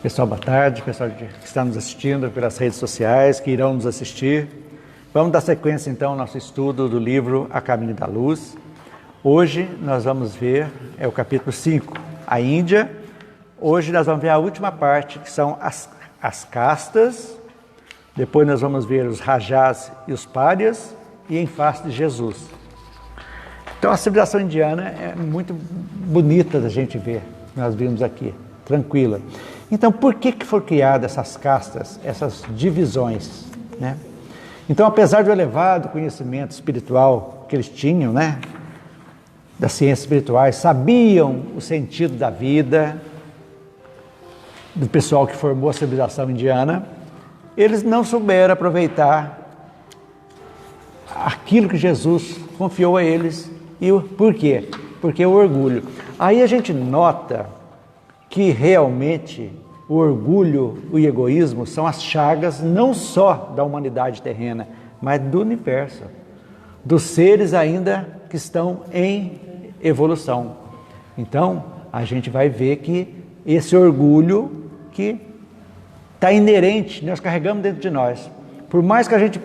Pessoal, boa tarde. Pessoal que está nos assistindo pelas redes sociais, que irão nos assistir. Vamos dar sequência, então, ao nosso estudo do livro A Caminho da Luz. Hoje nós vamos ver, o capítulo 5, a Índia. Hoje nós vamos ver a última parte, que são as castas. Depois nós vamos ver os rajás e os párias, e em face de Jesus. Então a civilização indiana é muito bonita da gente ver, nós vimos aqui, tranquila. Então por que foram criadas essas castas, essas divisões, né? Então, apesar do elevado conhecimento espiritual que eles tinham, né, das ciências espirituais, sabiam o sentido da vida, do pessoal que formou a civilização indiana, eles não souberam aproveitar aquilo que Jesus confiou a eles. E por quê? Porque o orgulho. Aí a gente nota que realmente o orgulho e o egoísmo são as chagas não só da humanidade terrena, mas do universo, dos seres ainda que estão em evolução. Então, a gente vai ver que esse orgulho que está inerente, nós carregamos dentro de nós. Por mais que a gente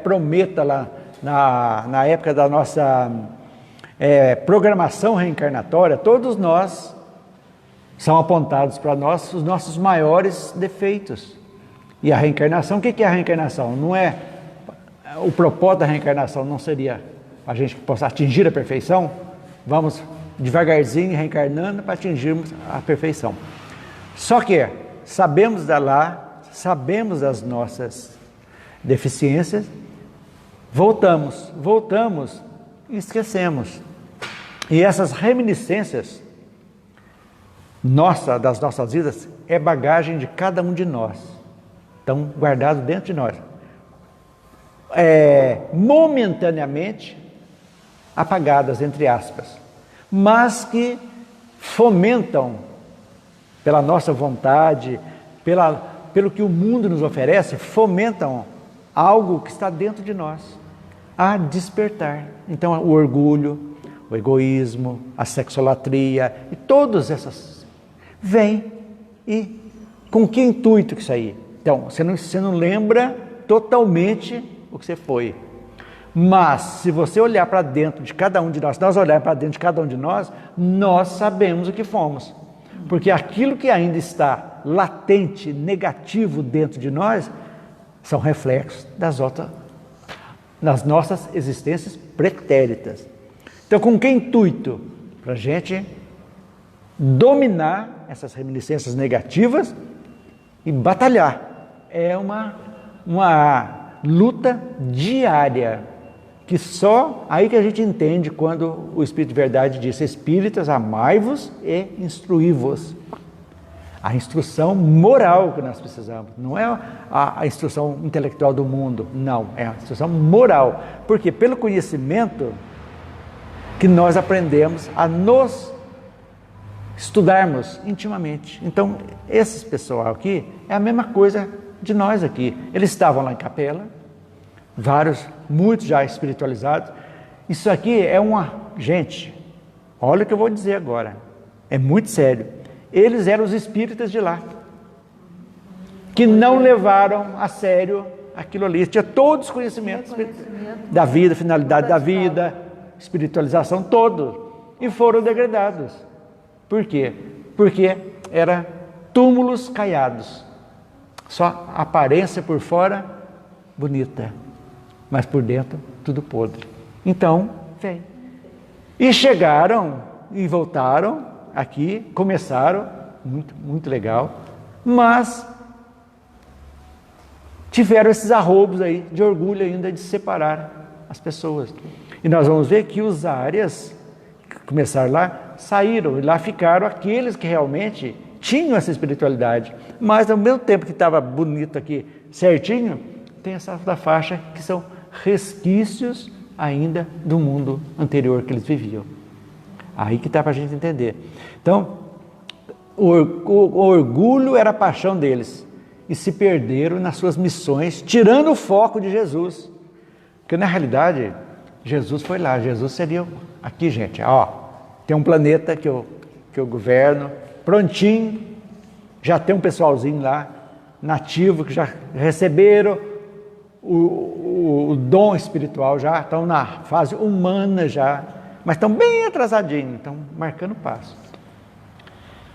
prometa lá na época da nossa programação reencarnatória, todos nós são apontados para nós os nossos maiores defeitos. E a reencarnação, o que é a reencarnação? Não é o propósito da reencarnação, não seria a gente que possa atingir a perfeição? Vamos devagarzinho reencarnando para atingirmos a perfeição. Só que sabemos sabemos das nossas deficiências, voltamos e esquecemos. E essas reminiscências das nossas vidas é bagagem de cada um de nós, estão guardados dentro de nós, momentaneamente apagadas, entre aspas, mas que fomentam pela nossa vontade, pelo que o mundo nos oferece, fomentam algo que está dentro de nós a despertar. Então o orgulho, o egoísmo, a sexolatria e todas essas vem. E com que intuito que isso aí? Então, você não lembra totalmente o que você foi. Mas, se você olhar para dentro de cada um de nós, nós olharmos para dentro de cada um de nós, nós sabemos o que fomos. Porque aquilo que ainda está latente, negativo dentro de nós, são reflexos das nossas existências pretéritas. Então, com que intuito? Para a gente dominar essas reminiscências negativas e batalhar. É uma luta diária, que só aí que a gente entende quando o Espírito de Verdade diz: espíritas, amai-vos e instruí-vos. A instrução moral que nós precisamos, não é a instrução intelectual do mundo, não, é a instrução moral, porque pelo conhecimento que nós aprendemos a nos estudarmos intimamente. Então, esse pessoal aqui é a mesma coisa de nós aqui. Eles estavam lá em capela, muitos já espiritualizados. Isso aqui é gente, olha o que eu vou dizer agora, é muito sério. Eles eram os espíritas de lá, que não levaram a sério aquilo ali. Tinha todos os conhecimentos da vida, finalidade da vida, espiritualização, todo, e foram degradados. Por quê? Porque eram túmulos caiados, só a aparência por fora bonita, mas por dentro tudo podre. Então, vem. E chegaram e voltaram aqui, começaram, muito, muito legal, mas tiveram esses arroubos aí de orgulho ainda de separar as pessoas. E nós vamos ver que os áreas que começaram lá, saíram e lá ficaram aqueles que realmente tinham essa espiritualidade, mas ao mesmo tempo que estava bonito aqui, certinho, tem essa da faixa que são resquícios ainda do mundo anterior que eles viviam. Aí que está para a gente entender. Então, o orgulho era a paixão deles e se perderam nas suas missões, tirando o foco de Jesus. Porque na realidade, Jesus foi lá, Jesus seria aqui, gente, ó, tem um planeta que eu governo, prontinho, Já tem um pessoalzinho lá, nativo, que já receberam o dom espiritual, já estão na fase humana já, mas estão bem atrasadinhos, estão marcando passo.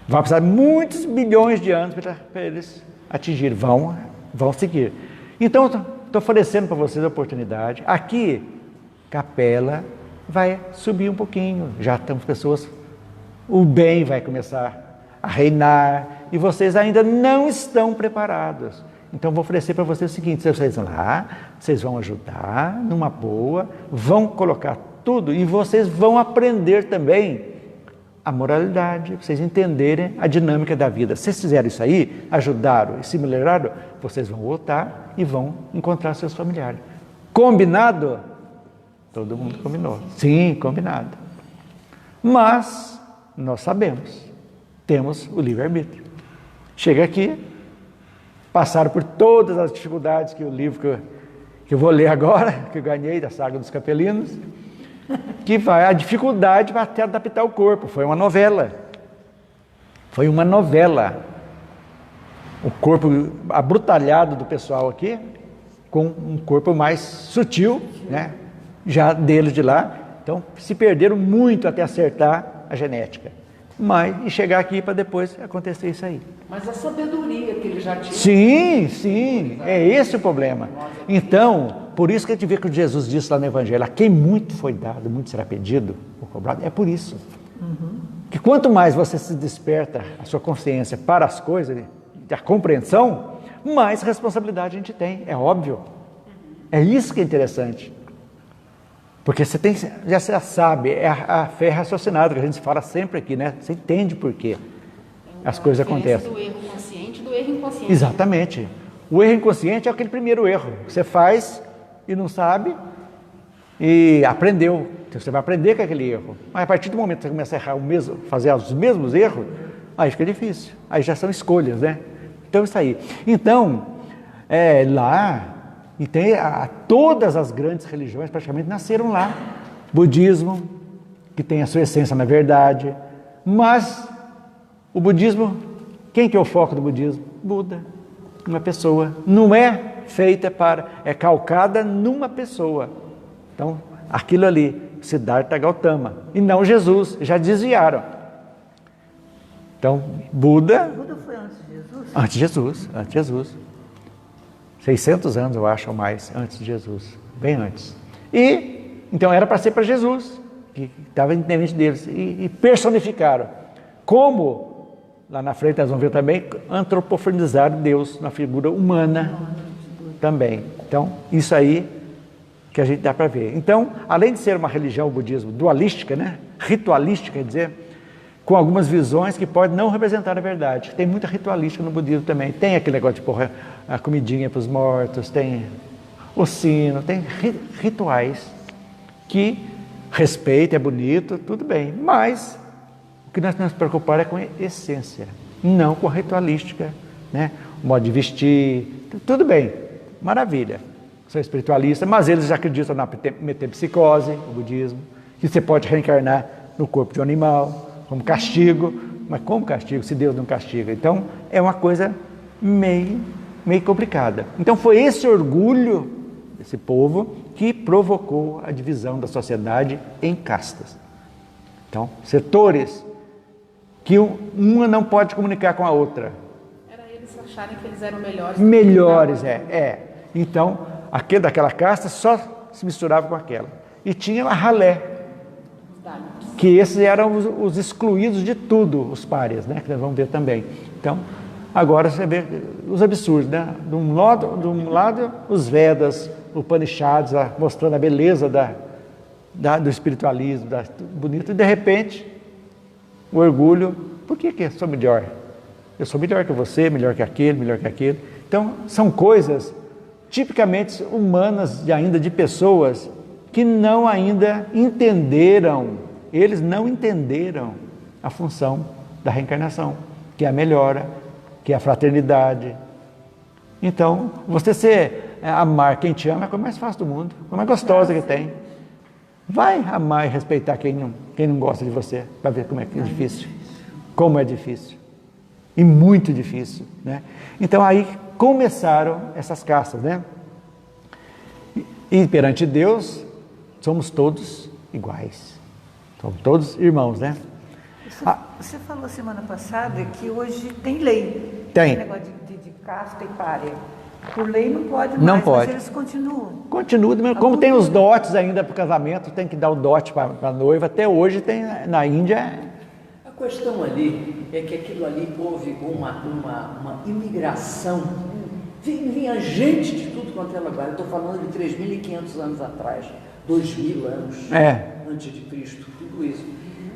Vai precisar de muitos bilhões de anos para eles atingirem, vão seguir. Então, estou oferecendo para vocês a oportunidade. Aqui, Capela vai subir um pouquinho, já estão pessoas, o bem vai começar a reinar, e vocês ainda não estão preparados. Então, vou oferecer para vocês o seguinte: vocês vão lá, vocês vão ajudar numa boa, vão colocar tudo, e vocês vão aprender também a moralidade, vocês entenderem a dinâmica da vida. Se vocês fizeram isso aí, ajudaram e se melhoraram, vocês vão voltar e vão encontrar seus familiares. Combinado? Todo mundo combinou. Sim, combinado. Mas nós sabemos, temos o livre-arbítrio. Chega aqui, passaram por todas as dificuldades que o livro que eu vou ler agora, que eu ganhei da Saga dos Capelinos, que vai a dificuldade para até adaptar o corpo. Foi uma novela. Foi uma novela. O corpo abrutalhado do pessoal aqui, com um corpo mais sutil, né? Já deles de lá. Então, se perderam muito até acertar a genética. E chegar aqui para depois acontecer isso aí. Mas a sabedoria que ele já tinha... Sim, é esse o problema. Então, por isso que a gente vê que Jesus disse lá no Evangelho: a quem muito foi dado, muito será pedido ou cobrado. É por isso. Que quanto mais você se desperta a sua consciência para as coisas, a compreensão, mais responsabilidade a gente tem, é óbvio. É isso que é interessante. Porque você já sabe, é a fé raciocinada que a gente fala sempre aqui, né? Você entende por quê as coisas acontecem. Do erro consciente do erro inconsciente. Exatamente. O erro inconsciente é aquele primeiro erro que você faz e não sabe e aprendeu. Então você vai aprender com aquele erro. Mas a partir do momento que você começa a errar fazer os mesmos erros, aí fica difícil. Aí já são escolhas, né? Então isso aí. Então, lá... E tem todas as grandes religiões praticamente nasceram lá. Budismo, que tem a sua essência na verdade. Mas o budismo, quem que é o foco do budismo? Buda, uma pessoa. Não é feita é calcada numa pessoa. Então, aquilo ali, Siddhartha Gautama, e não Jesus, já desviaram. Então, Buda foi antes de Jesus? Antes de Jesus. 600 anos, eu acho, ou mais, antes de Jesus, bem antes. E, então, era para ser para Jesus, que estava em mente deles, e personificaram. Como, lá na frente nós vamos ver também, antropofonizaram Deus na figura humana também. Então, isso aí que a gente dá para ver. Então, além de ser uma religião, o budismo, dualística, né? Ritualística, quer dizer, com algumas visões que podem não representar a verdade. Tem muita ritualística no budismo também. Tem aquele negócio de pôr a comidinha para os mortos, tem o sino, tem rituais que respeito, é bonito, tudo bem. Mas o que nós temos que nos preocupar é com a essência, não com a ritualística, né? O modo de vestir, tudo bem, maravilha. São espiritualistas, mas eles já acreditam na metempsicose, o budismo, que você pode reencarnar no corpo de um animal, como castigo. Mas como castigo, se Deus não castiga? Então, é uma coisa meio complicada. Então, foi esse orgulho desse povo que provocou a divisão da sociedade em castas. Então, setores que uma não pode comunicar com a outra. Era eles acharem que eles eram melhores. Melhores, Então, aquele daquela casta só se misturava com aquela. E tinha a ralé, que esses eram os excluídos de tudo, os párias, né? Que nós vamos ver também. Então, agora você vê os absurdos, né? De um lado os Vedas, o Upanishads, mostrando a beleza do espiritualismo, bonito, e de repente, o orgulho. Por que eu sou melhor? Eu sou melhor que você, melhor que aquele, melhor que aquele. Então, são coisas tipicamente humanas, ainda de pessoas que não ainda entenderam. Eles não entenderam a função da reencarnação, que é a melhora, que é a fraternidade. Então, amar quem te ama é a coisa mais fácil do mundo, a coisa mais gostosa que tem. Vai amar e respeitar quem não gosta de você, para ver como é que é difícil. Como é difícil. e muito difícil, né? Então aí começaram essas caças, né? E perante Deus somos todos iguais, somos todos irmãos, né? Você falou semana passada que hoje tem lei. Tem. Negócio de casta e párea. Por lei não pode mais, Não pode. mas eles continuam. Continua, como tem os dotes ainda para o casamento, tem que dar o dote para a noiva. Até hoje tem na Índia. A questão ali é que aquilo ali houve uma imigração. Vinha gente de tudo quanto é lugar. Eu estou falando de 3.500 anos atrás, 2.000 anos antes de Cristo, tudo isso.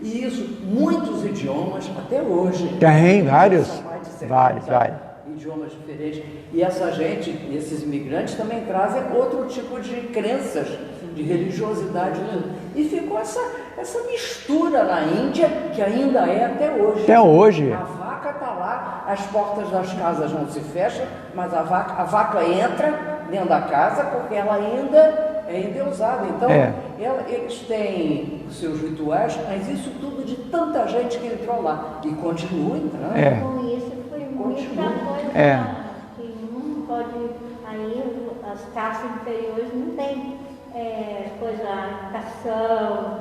E isso, muitos idiomas, até hoje. Tem vários, São mais de 70 vários. idiomas diferentes. E essa gente, esses imigrantes também trazem outro tipo de crenças, de religiosidade. E ficou essa mistura na Índia, que ainda é até hoje. Até hoje. A vaca está lá, as portas das casas não se fecham, mas a vaca entra dentro da casa porque ela ainda é endeusada. Então, eles têm os seus rituais, mas isso tudo de tanta gente que entrou lá. E continua entrando. Com isso foi muita coisa que não pode, aí as castas inferiores não tem coisa, a educação,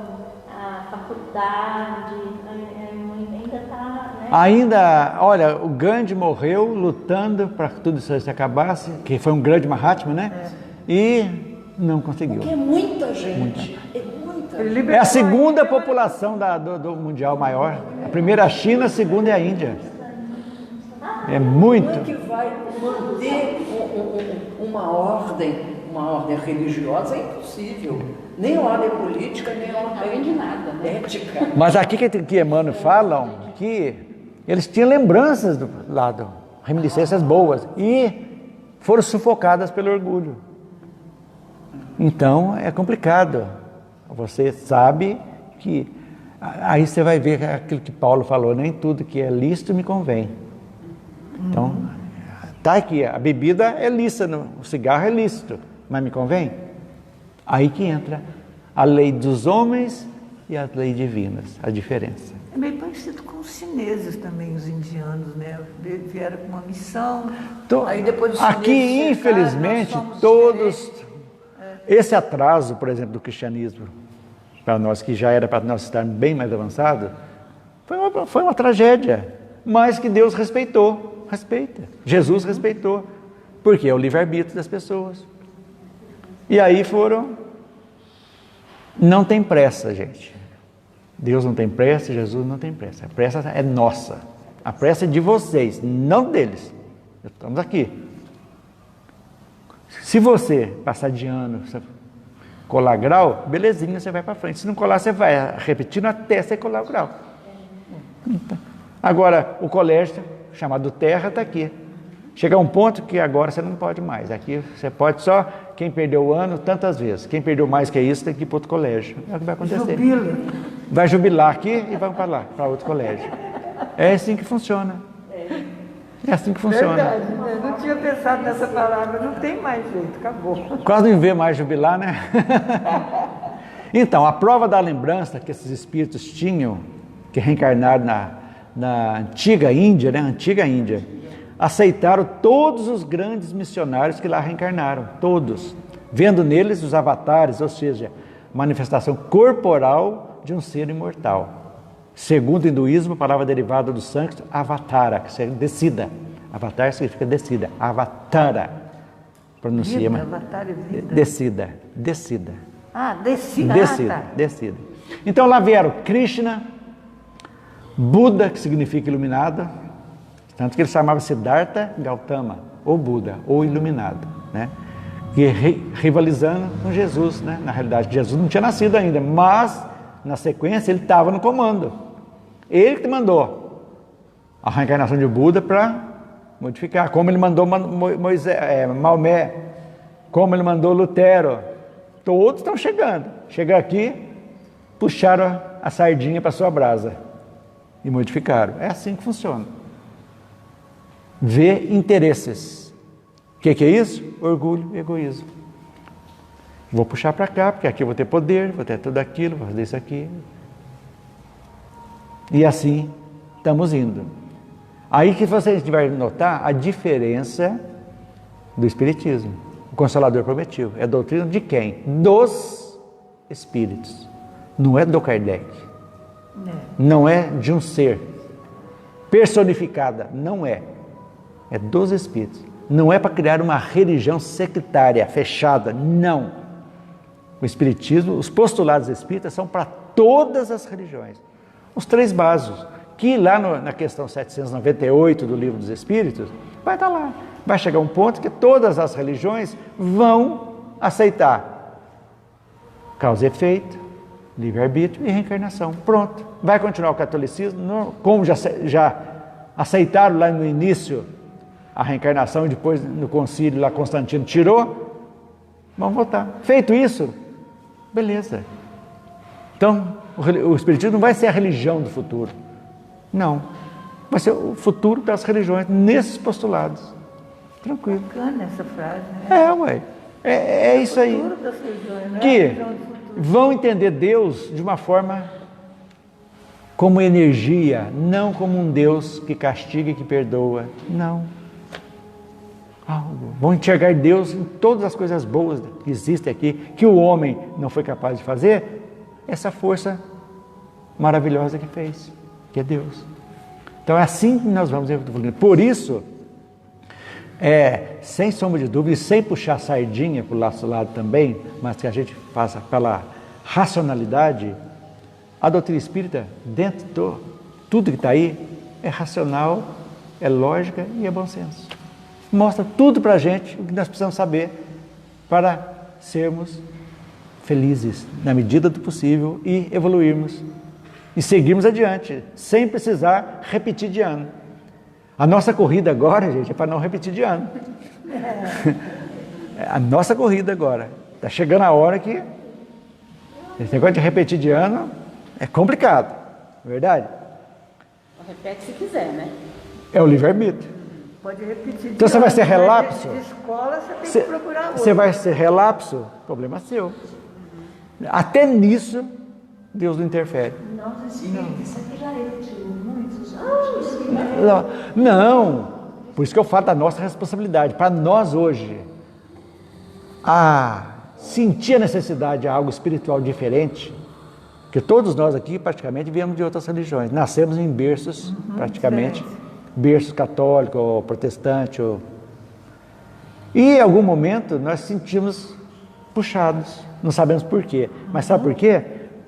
a faculdade, ainda está, né? Ainda, olha, o Gandhi morreu lutando para que tudo isso se acabasse, que foi um grande Mahatma, né? E não conseguiu. Porque é muita gente. É muita gente. É a segunda população do mundial maior. A primeira é a China, a segunda é a Índia. É muito. Como é que vai manter uma ordem religiosa? É impossível. Nem ordem política, nem ordem de nada, né? ética. Mas aqui que Emmanuel falam que eles tinham lembranças do lado, reminiscências boas, e foram sufocadas pelo orgulho. Então é complicado. Você sabe que aí você vai ver aquilo que Paulo falou, nem tudo que é lícito me convém. Então, tá aqui, a bebida é lícita, o cigarro é lícito, mas me convém? Aí que entra a lei dos homens e as leis divinas, a diferença. É meio parecido com os chineses também, os indianos, né? Vieram com uma missão, aí depois os aqui, chineses infelizmente, chegaram, nós somos todos... diferentes. Esse atraso, por exemplo, do cristianismo, para nós, que já era para nós estarmos bem mais avançados, foi uma tragédia, mas que Deus respeita. Jesus respeitou, porque é o livre-arbítrio das pessoas. E aí não tem pressa, gente. Deus não tem pressa, Jesus não tem pressa. A pressa é nossa. A pressa é de vocês, não deles. Estamos aqui. Se você passar de ano, colar grau, belezinha, você vai para frente. Se não colar, você vai repetindo até você colar o grau. Agora, o colégio chamado Terra está aqui. Chega a um ponto que agora você não pode mais. Aqui você pode só quem perdeu o ano tantas vezes. Quem perdeu mais que isso tem que ir para outro colégio. É o que vai acontecer. Jubila. Vai jubilar aqui e vai para lá, para outro colégio. É assim que funciona. É assim que funciona. Verdade, né? Não tinha pensado nessa palavra, não tem mais jeito, acabou. Quase não vê mais jubilar, né? Então, a prova da lembrança que esses espíritos tinham, que reencarnaram na antiga Índia, né? Antiga Índia, aceitaram todos os grandes missionários que lá reencarnaram, todos, vendo neles os avatares, ou seja, manifestação corporal de um ser imortal. Segundo o hinduísmo, a palavra derivada do sânscrito, avatara, que significa descida. Avatar significa descida. Avatara. Pronuncia, Vida, avatar é vida. Descida. Ah, descida. Descida. Então lá vieram Krishna, Buda, que significa iluminado, tanto que ele chamava Siddhartha Gautama, ou Buda, ou iluminado, né? E rivalizando com Jesus, né? Na realidade, Jesus não tinha nascido ainda, mas na sequência ele estava no comando. Ele que mandou a reencarnação de Buda para modificar, como ele mandou Maomé, como ele mandou Lutero. Todos estão chegando. Chega aqui, puxaram a sardinha para sua brasa e modificaram. É assim que funciona. Vê interesses. O que é isso? Orgulho e egoísmo. Vou puxar para cá, porque aqui eu vou ter poder, vou ter tudo aquilo, vou fazer isso aqui. E assim estamos indo. Aí que você vai notar a diferença do Espiritismo. O Consolador Prometido é a doutrina de quem? Dos Espíritos. Não é do Kardec. Não é de um ser personificada. Não é. É dos Espíritos. Não é para criar uma religião sectária, fechada. Não. O Espiritismo, os postulados espíritas são para todas as religiões. Os 3 básicos, que lá na questão 798 do Livro dos Espíritos, vai estar lá. Vai chegar um ponto que todas as religiões vão aceitar causa e efeito, livre-arbítrio e reencarnação. Pronto. Vai continuar o catolicismo, como já aceitaram lá no início a reencarnação e depois no concílio lá Constantino tirou, vamos voltar. Feito isso, beleza. Então, o Espiritismo não vai ser a religião do futuro. Não. Vai ser o futuro das religiões, nesses postulados. Tranquilo. Bacana essa frase, né? Ué. É isso aí. O futuro das religiões, né? Que vão entender Deus de uma forma como energia, não como um Deus que castiga e que perdoa. Não. Vão enxergar Deus em todas as coisas boas que existem aqui, que o homem não foi capaz de fazer, essa força maravilhosa que fez, que é Deus. Então é assim que nós vamos evoluindo. Por isso, sem sombra de dúvida, e sem puxar a sardinha para o nosso lado também, mas que a gente faça pela racionalidade, a doutrina espírita, dentro de tudo que está aí, é racional, é lógica e é bom senso. Mostra tudo para a gente o que nós precisamos saber para sermos felizes na medida do possível e evoluirmos e seguirmos adiante, sem precisar repetir de ano. A nossa corrida agora, gente, é para não repetir de ano. A nossa corrida agora. Está chegando a hora que esse negócio de repetir de ano é complicado, não é verdade? Repete se quiser, né? É o livre-arbítrio. Pode repetir. Então você vai ser relapso? De escola você tem que procurar outro. Você vai ser relapso? Problema seu. Até nisso, Deus não interfere. Nós espíritos, isso aqui já de muitos anos. Não. Por isso que eu falo da nossa responsabilidade. Para nós hoje, sentir a necessidade de algo espiritual diferente, que todos nós aqui praticamente viemos de outras religiões. Nascemos em berços, praticamente. Berço católico ou protestante. E em algum momento nós sentimos puxados, não sabemos por quê. Mas sabe por quê?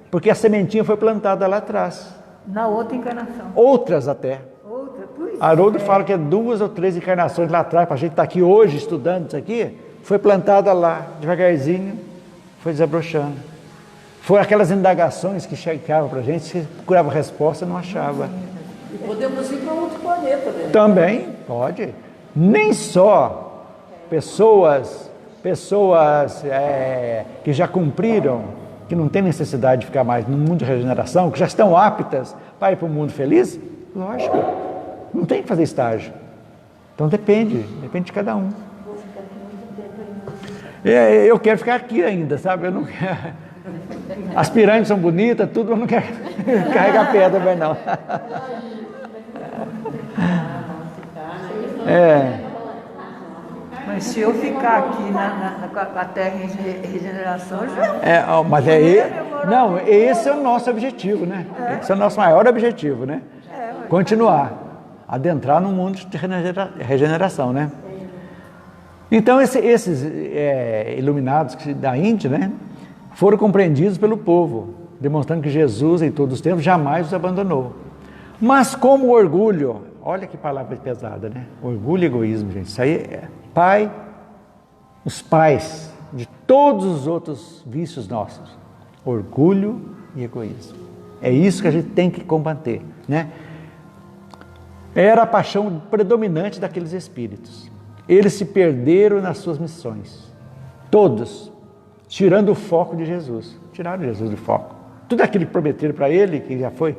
Porque a sementinha foi plantada lá atrás. Na outra encarnação. Outras até. Pois Haroldo fala que é 2 ou 3 encarnações lá atrás, para a gente estar aqui hoje estudando isso aqui, foi plantada lá, devagarzinho, foi desabrochando. Foram aquelas indagações que chegavam para a gente, se procurava resposta, não achava. E podemos ir para outro planeta, né? Também, pode. Nem só pessoas que já cumpriram, que não tem necessidade de ficar mais no mundo de regeneração, que já estão aptas para ir para o mundo feliz, lógico, não tem que fazer estágio. Então depende de cada um. Eu quero ficar aqui ainda, sabe? Eu não quero. As pirâmides são bonitas, tudo, eu não quero carregar pedra, mas não. Mas se eu ficar aqui com a terra em regeneração, já... Mas não, esse é o nosso objetivo, né? Esse é o nosso maior objetivo, né? Continuar, adentrar no mundo de regeneração, né? Então, esses iluminados da Índia, né, foram compreendidos pelo povo, demonstrando que Jesus, em todos os tempos, jamais os abandonou. Mas como o orgulho, olha que palavra pesada, né? Orgulho e egoísmo, gente. Isso aí os pais de todos os outros vícios nossos. Orgulho e egoísmo. É isso que a gente tem que combater, né? Era a paixão predominante daqueles espíritos. Eles se perderam nas suas missões. Todos. Tirando o foco de Jesus. Tiraram Jesus do foco. Tudo aquilo que prometeram para ele, que já foi,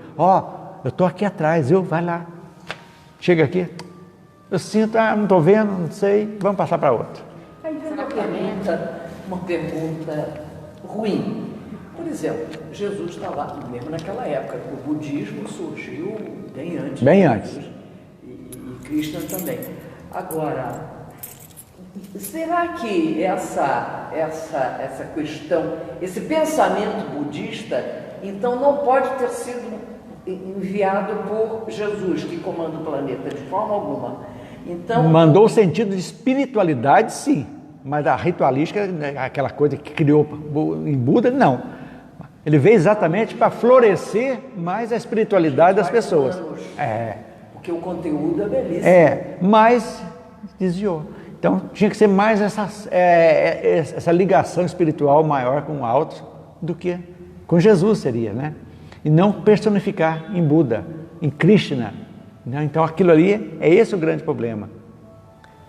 eu estou aqui atrás, vai lá. Chega aqui, eu sinto, não estou vendo, não sei, vamos passar para outro. Uma pergunta ruim. Por exemplo, Jesus está lá, mesmo naquela época, o budismo surgiu bem antes. Bem antes. E Krishna também. Agora, será que essa questão, esse pensamento budista, então não pode ter sido enviado por Jesus, que comanda o planeta, de forma alguma? Então, mandou o sentido de espiritualidade, sim, mas a ritualística, aquela coisa que criou em Buda, não. Ele veio exatamente para florescer mais a espiritualidade das pessoas. Porque o conteúdo é belíssimo. Mas desviou. Então tinha que ser mais essa ligação espiritual maior com o alto do que com Jesus seria, né? E não personificar em Buda, em Krishna. Né? Então aquilo ali, é esse o grande problema.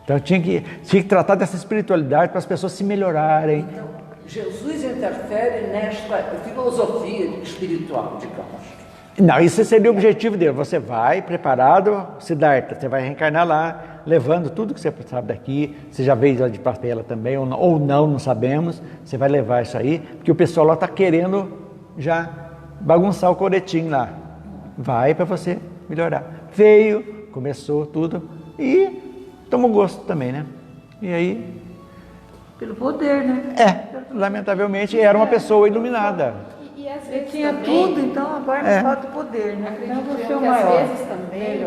Então tinha que tratar dessa espiritualidade para as pessoas se melhorarem. Então, Jesus interfere nesta filosofia espiritual, digamos. Não, isso seria o objetivo dele. Você vai preparado, Siddhartha, você vai reencarnar lá, levando tudo que você sabe daqui. Você já veio lá de papela também, ou não sabemos. Você vai levar isso aí, porque o pessoal lá está querendo já bagunçar o coretinho lá. Vai para você melhorar. Veio, começou tudo e tomou gosto também, né? E aí... Pelo poder, né? Lamentavelmente era uma pessoa iluminada. E às Ele vezes tinha também, tudo, então agora falta o poder, né? Então acredito você é que o às maior. vezes também,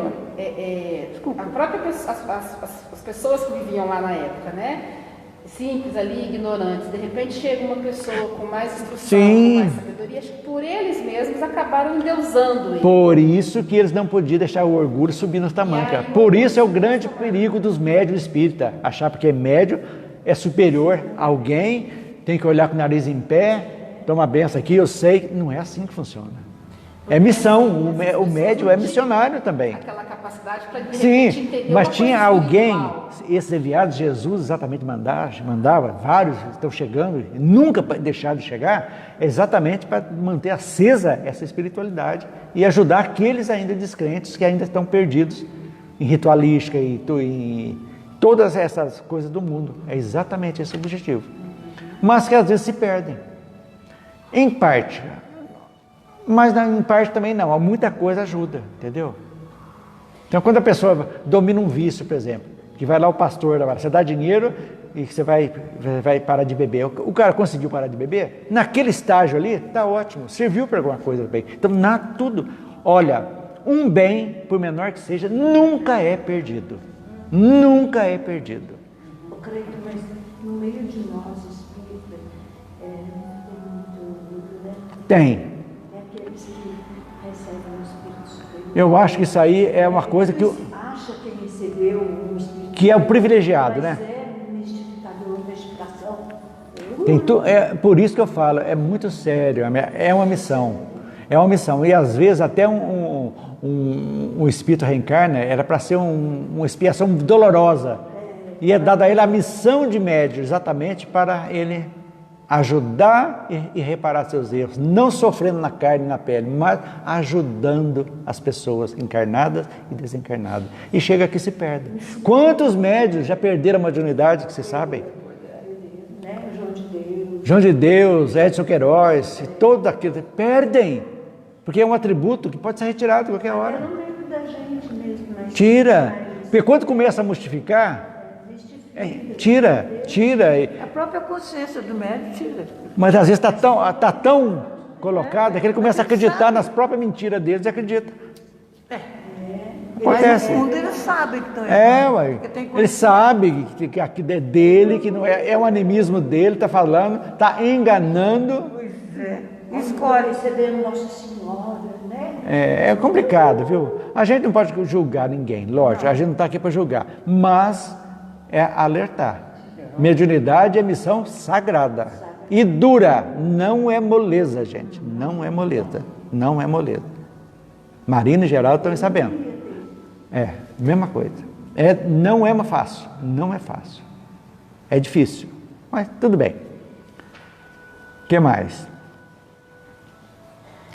a própria, as pessoas que viviam lá na época, né? Simples ali, ignorantes, de repente chega uma pessoa com mais instrução, com mais sabedoria, acho que por eles mesmos acabaram endeusando ele. Por isso que eles não podiam deixar o orgulho subir nos tamancas. Por isso é o grande perigo dos médios espíritas, achar porque médio é superior a alguém, tem que olhar com o nariz em pé, toma a benção aqui, eu sei. Não é assim que funciona. É missão, o médium é missionário também. Aquela capacidade para de Sim, repente entender mas uma tinha coisa alguém, espiritual. esses enviados, Jesus exatamente mandava, vários estão chegando, nunca deixaram de chegar, exatamente para manter acesa essa espiritualidade e ajudar aqueles ainda descrentes que ainda estão perdidos em ritualística e em todas essas coisas do mundo. É exatamente esse o objetivo. Mas que às vezes se perdem. Em parte. Mas em parte também não. Muita coisa ajuda, entendeu? Então quando a pessoa domina um vício, por exemplo, que vai lá o pastor, você dá dinheiro e você vai parar de beber. O cara conseguiu parar de beber? Naquele estágio ali, está ótimo. Serviu para alguma coisa bem. Então, tudo. Olha, um bem, por menor que seja, nunca é perdido. Nunca é perdido. Eu creio, mas no meio de nós, espírita, tem muito livro, né? Tem. É aqueles que recebem o Espírito Superior. Eu acho que isso aí é uma coisa que... Acha que recebeu um Espírito Que é o privilegiado, né? Mas é um mistificador, uma explicação. Por isso que eu falo, é muito sério, é uma missão. É uma missão. E às vezes até um espírito reencarna, era para ser uma expiação dolorosa. E é dada a ele a missão de médium, exatamente para ele ajudar e reparar seus erros. Não sofrendo na carne e na pele, mas ajudando as pessoas encarnadas e desencarnadas. E chega que se perde. Quantos médios já perderam a mediunidade, que vocês sabem? João de Deus, Edson Queiroz, todo aquilo, perdem, porque é um atributo que pode ser retirado a qualquer hora. Eu não lembro da gente mesmo, mas... Tira, porque quando começa a mustificar, tira. A própria consciência do médium tira. Mas às vezes está tão colocado que ele começa a acreditar nas próprias mentiras deles e acredita. Acontece. Mas no fundo ele sabe que estão Ué. Ele sabe que aquilo é dele, que não é um animismo dele, está falando, está enganando. Pois é. Escolhe. Recebendo Nossa Senhora, né? É complicado, viu? A gente não pode julgar ninguém, lógico, a gente não está aqui para julgar, mas é alertar. Mediunidade é missão sagrada e dura, não é moleza, gente, não é moleza, não é moleza. Marina e Geraldo estão sabendo. Mesma coisa. Não é fácil, não é fácil. É difícil, mas tudo bem. O que mais?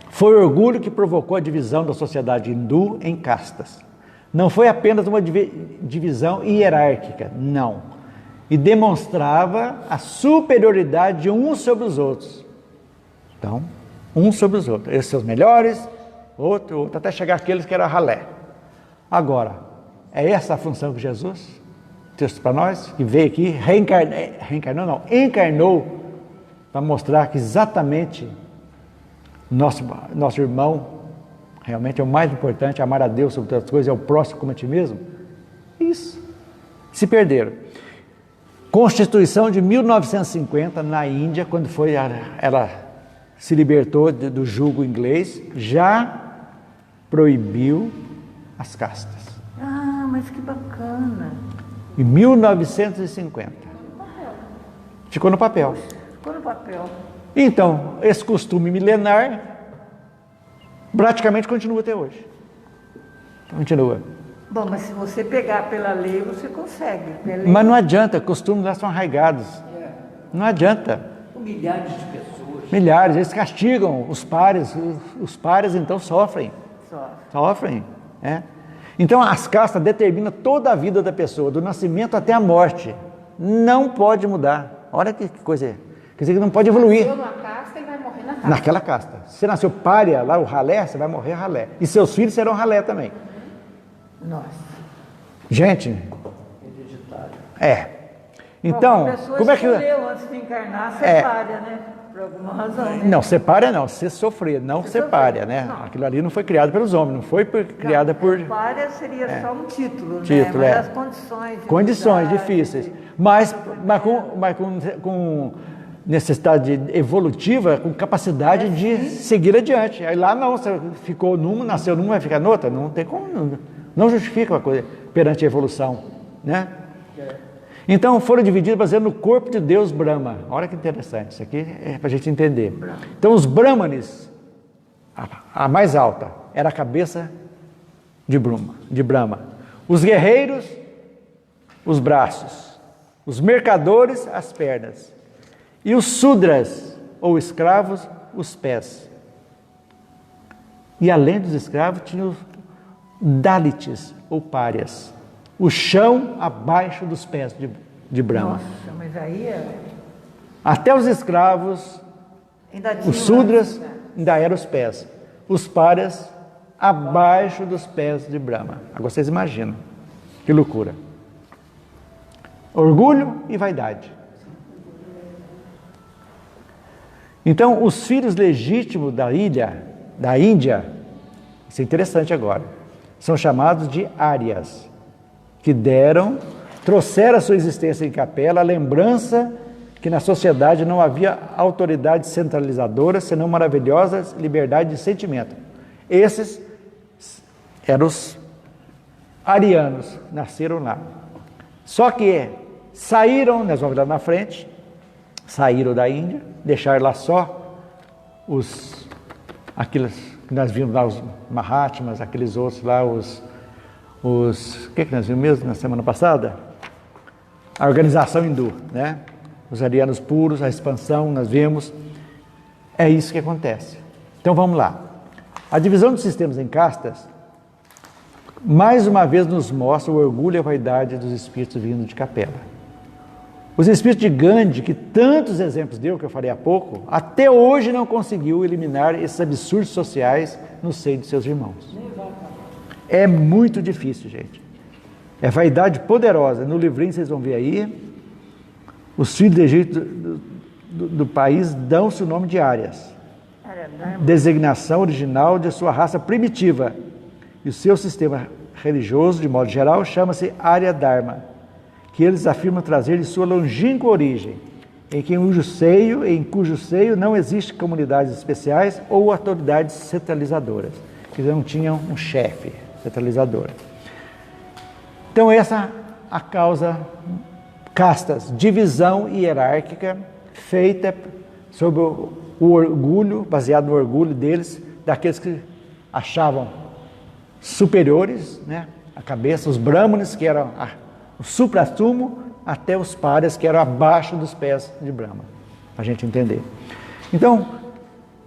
Foi o orgulho que provocou a divisão da sociedade hindu em castas. Não foi apenas uma divisão hierárquica, não. E demonstrava a superioridade de uns sobre os outros. Então, uns sobre os outros. Esses são os melhores, outro, até chegar aqueles que eram ralé. Agora, É essa a função que Jesus texto para nós, que veio aqui, encarnou para mostrar que exatamente nosso irmão realmente é o mais importante, amar a Deus sobre todas as coisas, é o próximo como a ti mesmo. Isso. Se perderam. Constituição de 1950 na Índia, quando ela se libertou do jugo inglês, já proibiu as castas. Ah, mas que bacana. Em 1950. Ficou no papel. Ficou no papel. Então, esse costume milenar praticamente continua até hoje. Continua. Bom, mas se você pegar pela lei, você consegue. Mas não adianta, costumes lá são arraigados. Não adianta. Milhares de pessoas. Milhares, eles castigam os pares. Os pares então sofrem. Sofrem. Então as castas determinam toda a vida da pessoa, do nascimento até a morte. Não pode mudar. Olha que coisa é. Quer dizer que não pode evoluir. Nasceu numa casta e vai morrer na casta. Naquela casta. Se nasceu pária, lá o ralé, você vai morrer ralé. E seus filhos serão ralé também. Nossa. Gente. Hereditário. Então, como é que... escolheu antes de encarnar, separa, né? Por alguma razão, né? Não, separa não, se sofrer, não separa, né? Não. Aquilo ali não foi criado pelos homens, não foi criada por... Separa seria só um título, Título, né? Mas as condições... Condições difíceis. Mas com necessidade evolutiva, com capacidade de seguir adiante. Aí lá não, você ficou numa, nasceu numa, vai ficar noutra. Não tem como, não justifica uma coisa perante a evolução, né? Então foram divididos baseado no corpo de Deus Brahma. Olha que interessante, isso aqui é para a gente entender. Então os Brahmanes, a mais alta, era a cabeça de Brahma. Os guerreiros, os braços. Os mercadores, as pernas. E os Sudras, ou escravos, os pés. E além dos escravos, tinha os Dalits, ou párias. O chão abaixo dos pés de Brahma. Nossa, mas aí é... Até os escravos, os Sudras, ainda eram os pés. Os párias, abaixo dos pés de Brahma. Agora vocês imaginam. Que loucura. Orgulho e vaidade. Então, os filhos legítimos da Índia, isso é interessante agora, são chamados de Árias, que trouxeram a sua existência em capela a lembrança que na sociedade não havia autoridade centralizadora, senão maravilhosa liberdade de sentimento. Esses eram os arianos, nasceram lá. Só que saíram, nós vamos olhar na frente, saíram da Índia, deixaram lá só aqueles que nós vimos lá, os Mahatmas, aqueles outros lá, o que nós vimos mesmo na semana passada? A organização hindu, né? Os arianos puros, a expansão, nós vimos. É isso que acontece. Então vamos lá. A divisão dos sistemas em castas, mais uma vez nos mostra o orgulho e a vaidade dos espíritos vindo de capela. Os espíritos de Gandhi, que tantos exemplos deu, que eu falei há pouco, até hoje não conseguiu eliminar esses absurdos sociais no seio de seus irmãos. É muito difícil, gente. É vaidade poderosa. No livrinho vocês vão ver aí, os filhos do Egito do país dão-se o nome de Árias. Designação original de sua raça primitiva. E o seu sistema religioso, de modo geral, chama-se Arya Dharma, que eles afirmam trazer de sua longínqua origem, em cujo seio não existem comunidades especiais ou autoridades centralizadoras, que não tinham um chefe centralizador. Então essa a causa castas, divisão hierárquica feita sobre o orgulho, baseado no orgulho deles, daqueles que achavam superiores, né, a cabeça, os brahmanes, que eram o supra-sumo, até os párias, que eram abaixo dos pés de Brahma, para a gente entender. Então,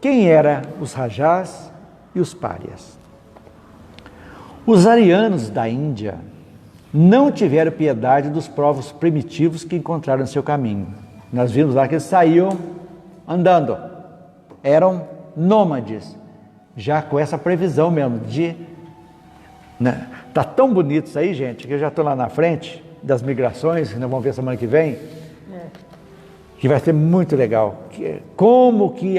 quem eram os rajás e os párias? Os arianos da Índia não tiveram piedade dos povos primitivos que encontraram em seu caminho. Nós vimos lá que eles saíam andando, eram nômades, já com essa previsão mesmo de Tá tão bonito isso aí, gente, que eu já estou lá na frente das migrações, que nós vamos ver semana que vem, que vai ser muito legal. Como que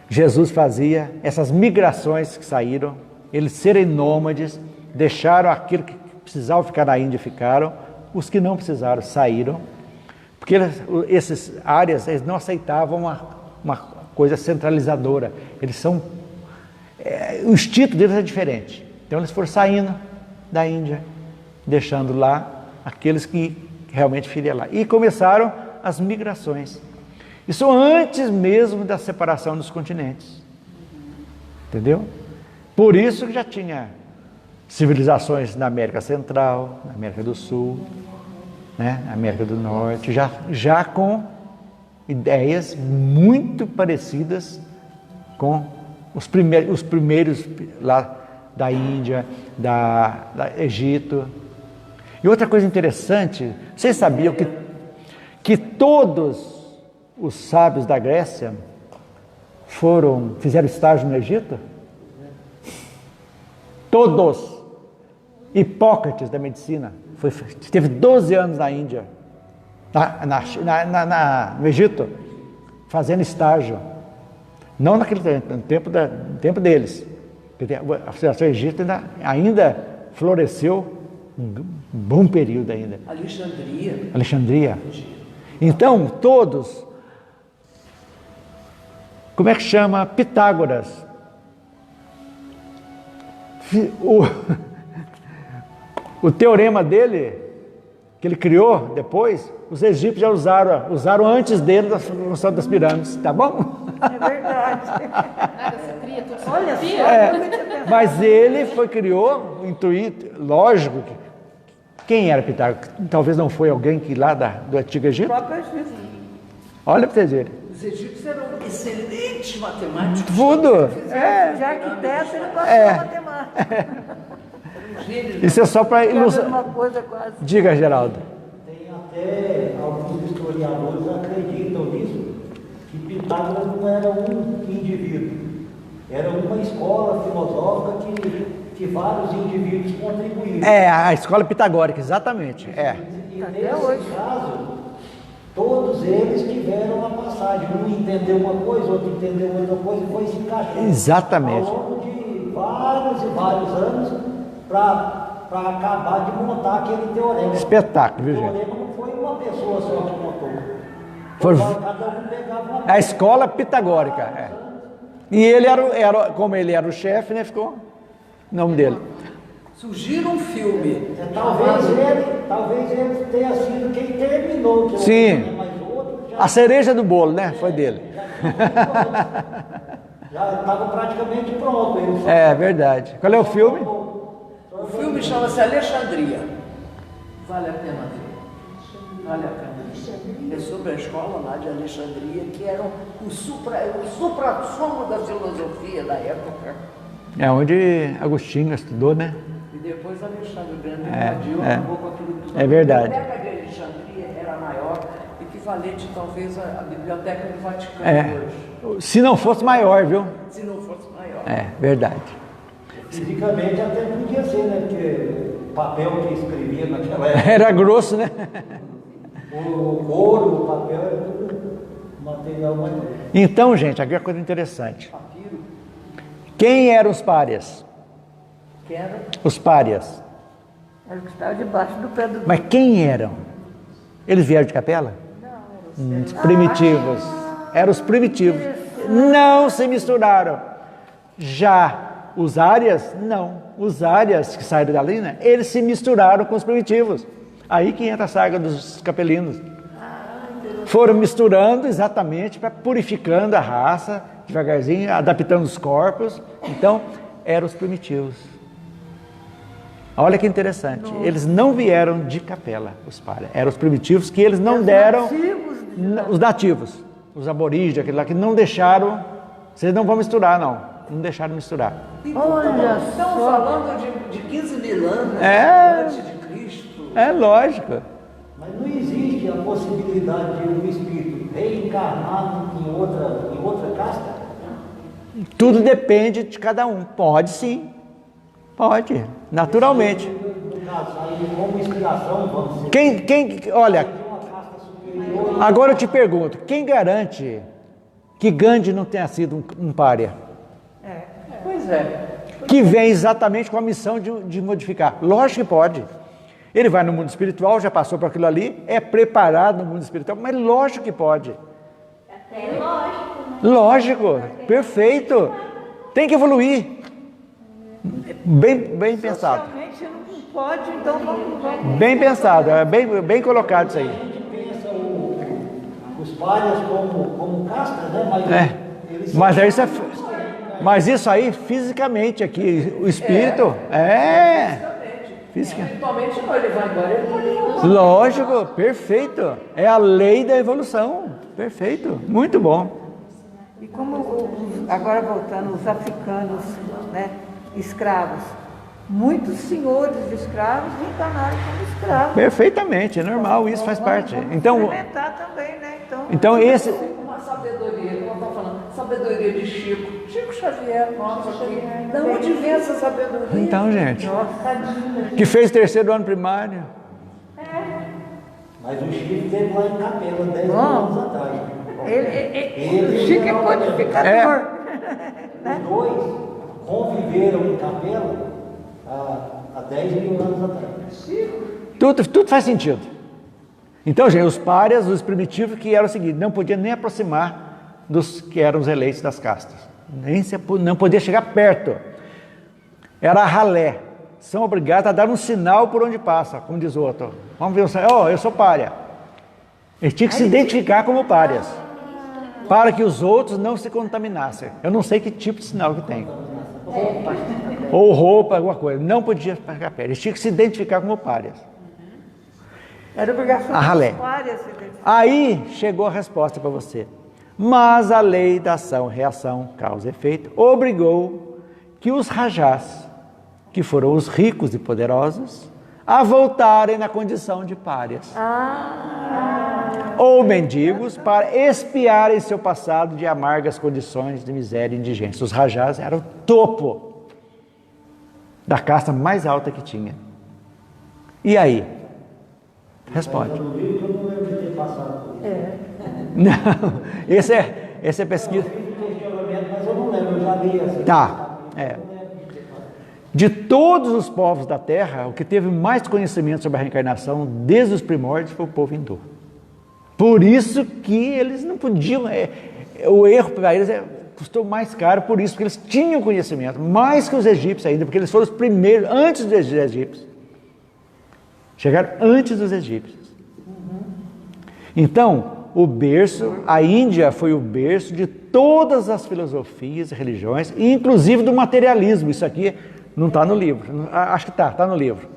Jesus fazia essas migrações que saíram, eles serem nômades, deixaram aquilo que precisavam ficar na Índia, ficaram, os que não precisaram saíram, porque essas áreas eles não aceitavam uma coisa centralizadora, eles são, o instinto deles é diferente, então eles foram saindo da Índia, deixando lá aqueles que realmente feriam lá, e começaram as migrações, isso antes mesmo da separação dos continentes, entendeu? Por isso que já tinha civilizações na América Central, na América do Sul, né, na América do Norte, já com ideias muito parecidas com os primeiros lá da Índia, da Egito. E outra coisa interessante, vocês sabiam que todos os sábios da Grécia fizeram estágio no Egito? Todos. Hipócrates da medicina teve 12 anos na Índia, no Egito, fazendo estágio. Não naquele tempo, no tempo deles. A civilização egípcia ainda floresceu um bom período ainda. Alexandria. Então, todos, como é que chama? Pitágoras. O teorema dele, que ele criou depois, os egípcios já usaram antes dele da construção das pirâmides, tá bom? É verdade. Nada se cria, tudo se Olha cria. só. Mas ele criou, lógico, quem era Pitágoras? Talvez não foi alguém que lá do Antigo Egito? O próprio Egito. Olha para vocês verem. Os egípcios eram excelentes matemáticos. Tudo. Já arquiteto, ele passou a matemática. Isso é só para ilustrar. Uma coisa quase. Diga, Geraldo. Tem até alguns historiadores acreditam nisso, que Pitágoras não era um indivíduo, era uma escola filosófica que vários indivíduos contribuíram. A escola pitagórica, exatamente. E nesse caso, todos eles tiveram a passagem. Um entendeu uma coisa, outro entendeu outra coisa e foi se encaixando. Exatamente. Ao longo de vários e vários anos para acabar de montar aquele teorema. Espetáculo, viu, gente? O teorema não foi uma pessoa só que montou. Cada um pegava uma A escola pitagórica. E ele como ele era o chefe, né, ficou o nome dele. Surgiu um filme. Talvez ele tenha sido quem terminou. Que Sim. Mas outro A cereja do bolo, né? Foi dele. já estava praticamente pronto. É verdade. Qual é o filme? O filme chama-se Alexandria. Vale a pena ver. Vale a pena ver. É sobre a escola lá de Alexandria, que era o supra-sumo da filosofia da época. É onde Agostinho estudou, né? E depois Alexandre o Grande invadiu, acabou com aquilo tudo. É verdade. A biblioteca de Alexandria era maior, equivalente talvez à biblioteca do Vaticano hoje. Se não fosse maior, viu? Se não fosse maior. É verdade. Fisicamente até podia ser, né? Porque o papel que escrevia naquela época, Era grosso, né? o couro, o papel, era tudo material mais. Então, gente, aqui é uma coisa interessante. Quem eram os párias? Que era? Os párias. Era o que estava debaixo do pé do... Mas quem eram? Eles vieram de Capela? Não, os primitivos. Eram os primitivos. Não se misturaram. Já os árias, não. Os árias que saíram dali, né? Eles se misturaram com os primitivos. Aí que entra a saga dos capelinos. Foram misturando exatamente para purificando a raça, devagarzinho, adaptando os corpos. Então, eram os primitivos. Olha que interessante. Eles não vieram de Capela, os párias. Eram os primitivos que eles não deram... Os nativos. Os aborígenes, aquele lá que não deixaram... Vocês não vão misturar, não. Não deixaram misturar. Olha Estamos falando de 15 mil anos antes de Cristo. É lógico. Mas não existe a possibilidade de um espírito reencarnar em outra casta? Tudo depende de cada um. Pode sim. Pode, naturalmente. Como inspiração, vamos dizer. Olha, agora eu te pergunto, quem garante que Gandhi não tenha sido um pária? Pois é. Que vem exatamente com a missão de modificar. Lógico que pode. Ele vai no mundo espiritual, já passou por aquilo ali, é preparado no mundo espiritual, mas lógico que pode. É lógico. Lógico, perfeito. Tem que evoluir. Bem pensado. Socialmente não pode, então vamos. Bem pensado, bem colocado isso aí. A gente pensa os párias como castas, né? Mas isso aí fisicamente aqui, o espírito Espiritualmente não, ele vai embora, ele pode voltar. Lógico, perfeito. É a lei da evolução. Perfeito, muito bom. E como, agora voltando, os africanos, né, escravos, muitos senhores escravos reencarnaram como escravos. Perfeitamente, é normal, isso faz parte. Então, experimentar também, né? Então esse... Uma sabedoria, como eu estou falando, sabedoria de Chico Xavier, nossa, da onde vem essa sabedoria? Então, gente, que fez 3º ano primário. Mas o Chico esteve lá em Capela 10 anos atrás. O Chico é codificador. Os dois conviveram em Capela há 10 mil anos atrás. Tudo faz sentido. Então, gente, os párias, os primitivos, que eram o seguinte, não podiam nem aproximar dos que eram os eleitos das castas. Não podia chegar perto. Era a ralé. São obrigados a dar um sinal por onde passa, como diz o outro. Vamos ver o sinal. Eu sou pária. Eles tinham que se identificar como párias, para que os outros não se contaminassem. Eu não sei que tipo de sinal que tem. Ou roupa, alguma coisa. Não podia ficar perto. Eles tinham que se identificar como párias. Era obrigação A ralé. das párias. Aí chegou a resposta para você. Mas a lei da ação, reação, causa e efeito, obrigou que os rajás, que foram os ricos e poderosos, a voltarem na condição de párias. Ou mendigos, para expiarem seu passado de amargas condições de miséria e indigência. Os rajás eram o topo da casta mais alta que tinha. E aí? Responde. Eu não lembro de ter passado por isso. Não, esse é pesquisa. Eu fiz um questionamento, mas eu não lembro, eu já li essa. Tá, De todos os povos da Terra, o que teve mais conhecimento sobre a reencarnação desde os primórdios foi o povo hindu. Por isso que eles não podiam, o erro para eles custou mais caro por isso, porque eles tinham conhecimento, mais que os egípcios ainda, porque eles foram os primeiros, antes dos egípcios. Chegaram antes dos egípcios. Então, o berço, a Índia foi o berço de todas as filosofias e religiões, inclusive do materialismo. Isso aqui não está no livro, acho que está no livro.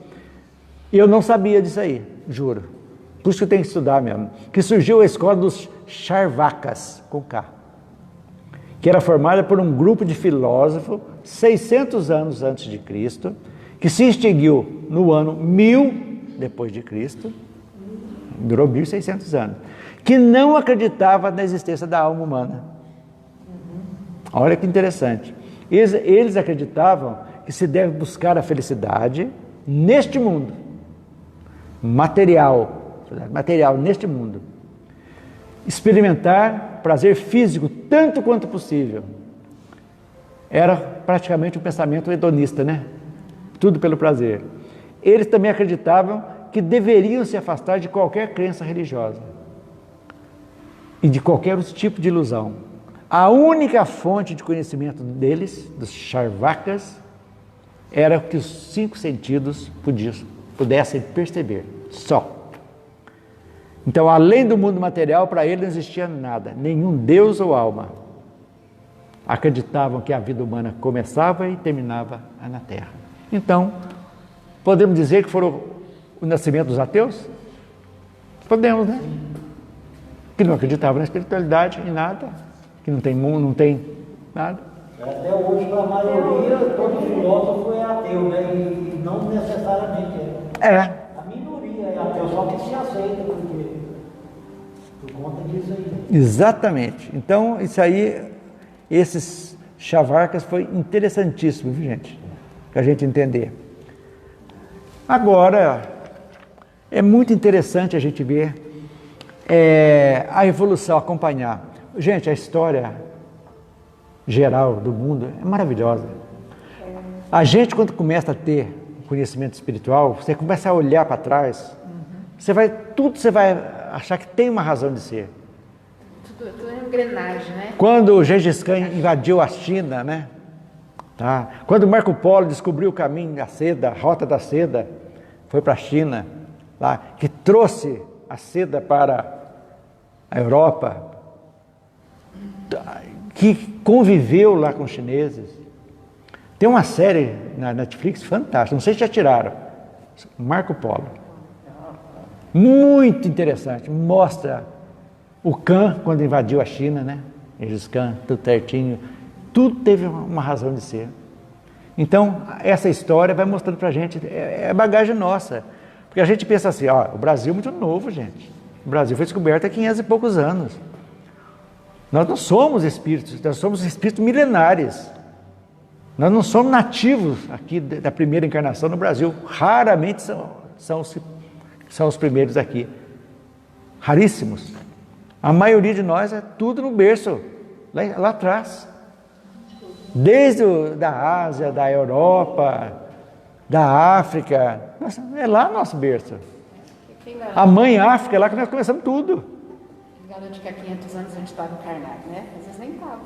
Eu não sabia disso aí, juro. Por isso que eu tenho que estudar mesmo. Que surgiu a escola dos Charvakas, com K, que era formada por um grupo de filósofos 600 anos antes de Cristo, que se extinguiu no ano 1000 depois de Cristo, durou 1600 anos, que não acreditava na existência da alma humana. Olha que interessante. Eles acreditavam que se deve buscar a felicidade neste mundo, material neste mundo, experimentar prazer físico tanto quanto possível. Era praticamente um pensamento hedonista, né? Tudo pelo prazer. Eles também acreditavam que deveriam se afastar de qualquer crença religiosa e de qualquer tipo de ilusão. A única fonte de conhecimento deles, dos Charvakas, era que os 5 sentidos pudessem perceber, só. Então, além do mundo material, para eles não existia nada, nenhum Deus ou alma. Acreditavam que a vida humana começava e terminava na Terra. Então, podemos dizer que foram o nascimento dos ateus? Podemos, né? Que não acreditavam na espiritualidade, em nada, que não tem mundo, não tem nada. Até hoje, para a maioria, todo filósofo é ateu, né? E não necessariamente é. A minoria é ateu, só que se aceita, porque por conta disso aí. Exatamente. Então, isso aí, esses Charvakas foi interessantíssimo, viu, gente? para a gente entender. Agora, é muito interessante a gente ver a evolução, acompanhar. Gente, a história geral do mundo é maravilhosa. A gente, quando começa a ter conhecimento espiritual, você começa a olhar para trás, tudo você vai achar que tem uma razão de ser. Tudo é engrenagem, né? Quando o Gengis Khan invadiu a China, né? Tá? Quando Marco Polo descobriu o caminho da seda, a rota da seda, foi para a China, lá, que trouxe a seda para a Europa, que conviveu lá com os chineses. Tem uma série na Netflix fantástica, não sei se já tiraram, Marco Polo. Muito interessante, mostra o Khan quando invadiu a China, né? Gengis Khan, tudo certinho. Tudo teve uma razão de ser. Então, essa história vai mostrando pra gente, é bagagem nossa. Porque a gente pensa assim, ó, o Brasil é muito novo, gente. O Brasil foi descoberto há 500 e poucos anos. Nós não somos espíritos, nós somos espíritos milenares. Nós não somos nativos aqui da primeira encarnação no Brasil. Raramente são os primeiros aqui. Raríssimos. A maioria de nós é tudo no berço, lá atrás. Desde da Ásia, da Europa, da África, é lá nosso berço. A mãe África é lá que nós começamos tudo. Quem garante que há 500 anos a gente estava encarnado, né? Às vezes nem estava.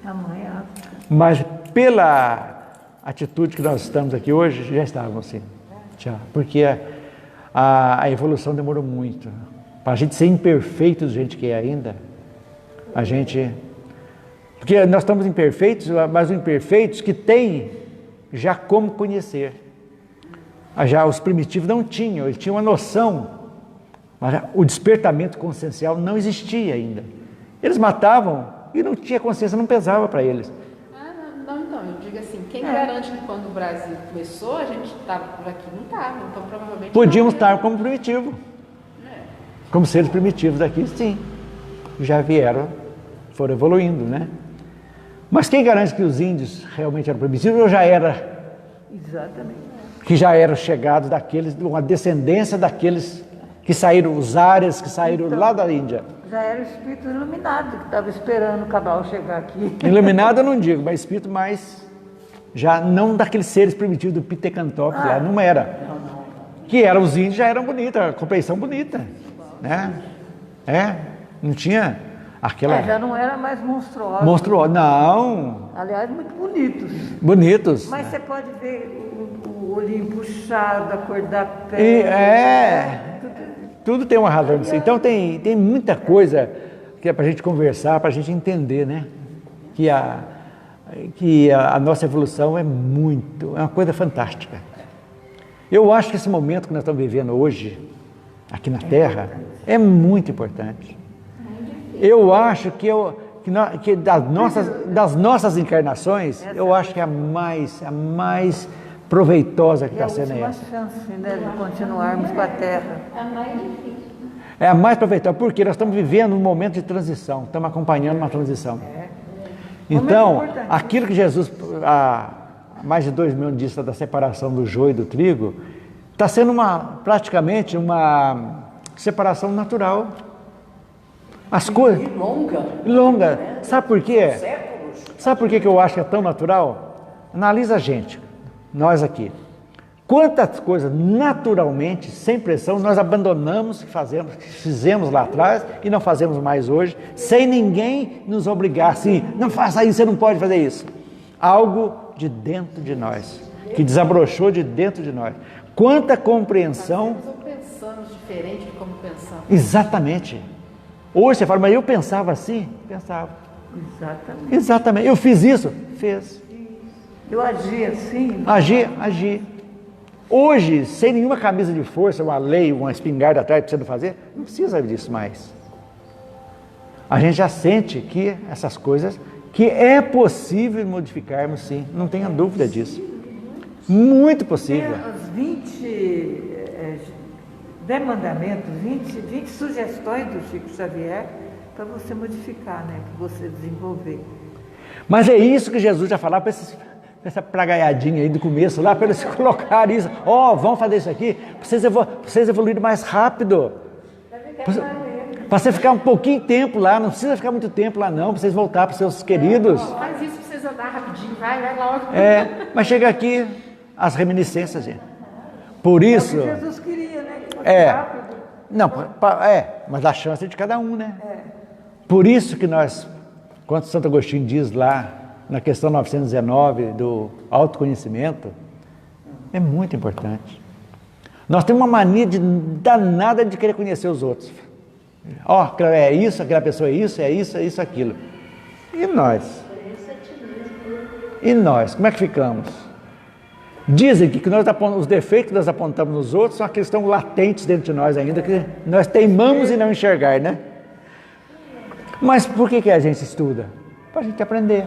A mãe África. Mas pela atitude que nós estamos aqui hoje, já estávamos assim. Já, porque a evolução demorou muito. Para a gente ser imperfeito do jeito que é ainda, a gente... Porque nós estamos imperfeitos, mas os imperfeitos que têm já como conhecer. Já os primitivos não tinham, eles tinham uma noção, mas o despertamento consciencial não existia ainda. Eles matavam e não tinha consciência, não pesava para eles. Não, então, eu digo assim, quem garante que quando o Brasil começou, a gente estava por aqui? Não estava, então provavelmente... Podíamos estar como primitivo. Como seres primitivos daqui, sim. Já vieram, foram evoluindo, né? Mas quem garante que os índios realmente eram primitivos ou já era? Exatamente. Que já eram chegados daqueles, uma descendência daqueles que saíram, os áreas que saíram lá da Índia. Já era o espírito iluminado que estava esperando o Cabral chegar aqui. Iluminado eu não digo, mas espírito mais... Já não daqueles seres primitivos do Pitecantopes lá, não era. Que eram os índios, já eram bonitos, a compreensão bonita. Né? Não tinha aquela... já não era mais monstruoso. Monstruoso, não. Aliás, muito bonitos. Bonitos. Mas você pode ver o olhinho puxado, a cor da pele. Tudo tem uma razão disso. Então tem muita coisa que é para a gente conversar, para a gente entender, né? Que a nossa evolução é uma coisa fantástica. Eu acho que esse momento que nós estamos vivendo hoje, aqui na Terra, é muito importante. Eu acho que das nossas encarnações, eu acho que a mais proveitosa que está sendo essa. É a última chance, né, de continuarmos com a Terra. É a mais difícil. É a mais proveitosa, porque nós estamos vivendo um momento de transição, estamos acompanhando uma transição. Então, aquilo que Jesus, há mais de 2 mil anos disse da separação do joio e do trigo, está sendo praticamente uma separação natural. As coisas... E longa. Longa. Sabe por quê? Sabe por que eu acho que é tão natural? Analisa a gente, nós aqui. Quantas coisas naturalmente, sem pressão, nós abandonamos, fizemos lá atrás e não fazemos mais hoje, sem ninguém nos obrigar assim, não faça isso, você não pode fazer isso. Algo de dentro de nós, que desabrochou de dentro de nós. Quanta compreensão... Nós pensamos diferente de como pensamos. Exatamente. Hoje você fala, mas eu pensava assim? Pensava. Exatamente. Eu fiz isso? Fez. Eu agi assim? Agi. Hoje, sem nenhuma camisa de força, uma lei, uma espingarda atrás para você não fazer, não precisa disso mais. A gente já sente que essas coisas, que é possível modificarmos, sim, não tenha dúvida disso. Muito possível. Os 20 mandamentos, 20 sugestões do Chico Xavier para você modificar, né, para você desenvolver. Mas é isso que Jesus já falava para esses essa pragaiadinha aí do começo, lá para eles colocarem isso. Vamos fazer isso aqui, para vocês evoluírem mais rápido. Para você ficar um pouquinho de tempo lá, não precisa ficar muito tempo lá não, para vocês voltar para os seus queridos. Faz isso para vocês andar rapidinho, vai logo. Mas chega aqui, as reminiscências, gente. Por isso... É o que Jesus queria, né? Que fosse rápido. Não, mas a chance é de cada um, né? Por isso que nós, quando Santo Agostinho diz lá, na questão 919 do autoconhecimento, é muito importante. Nós temos uma mania danada de querer conhecer os outros. É isso, aquela pessoa é isso, aquilo. E nós? E nós? Como é que ficamos? Dizem que os defeitos que nós apontamos nos outros são aqueles que estão latentes dentro de nós ainda, que nós teimamos em não enxergar, né? Mas por que a gente estuda? Para a gente aprender.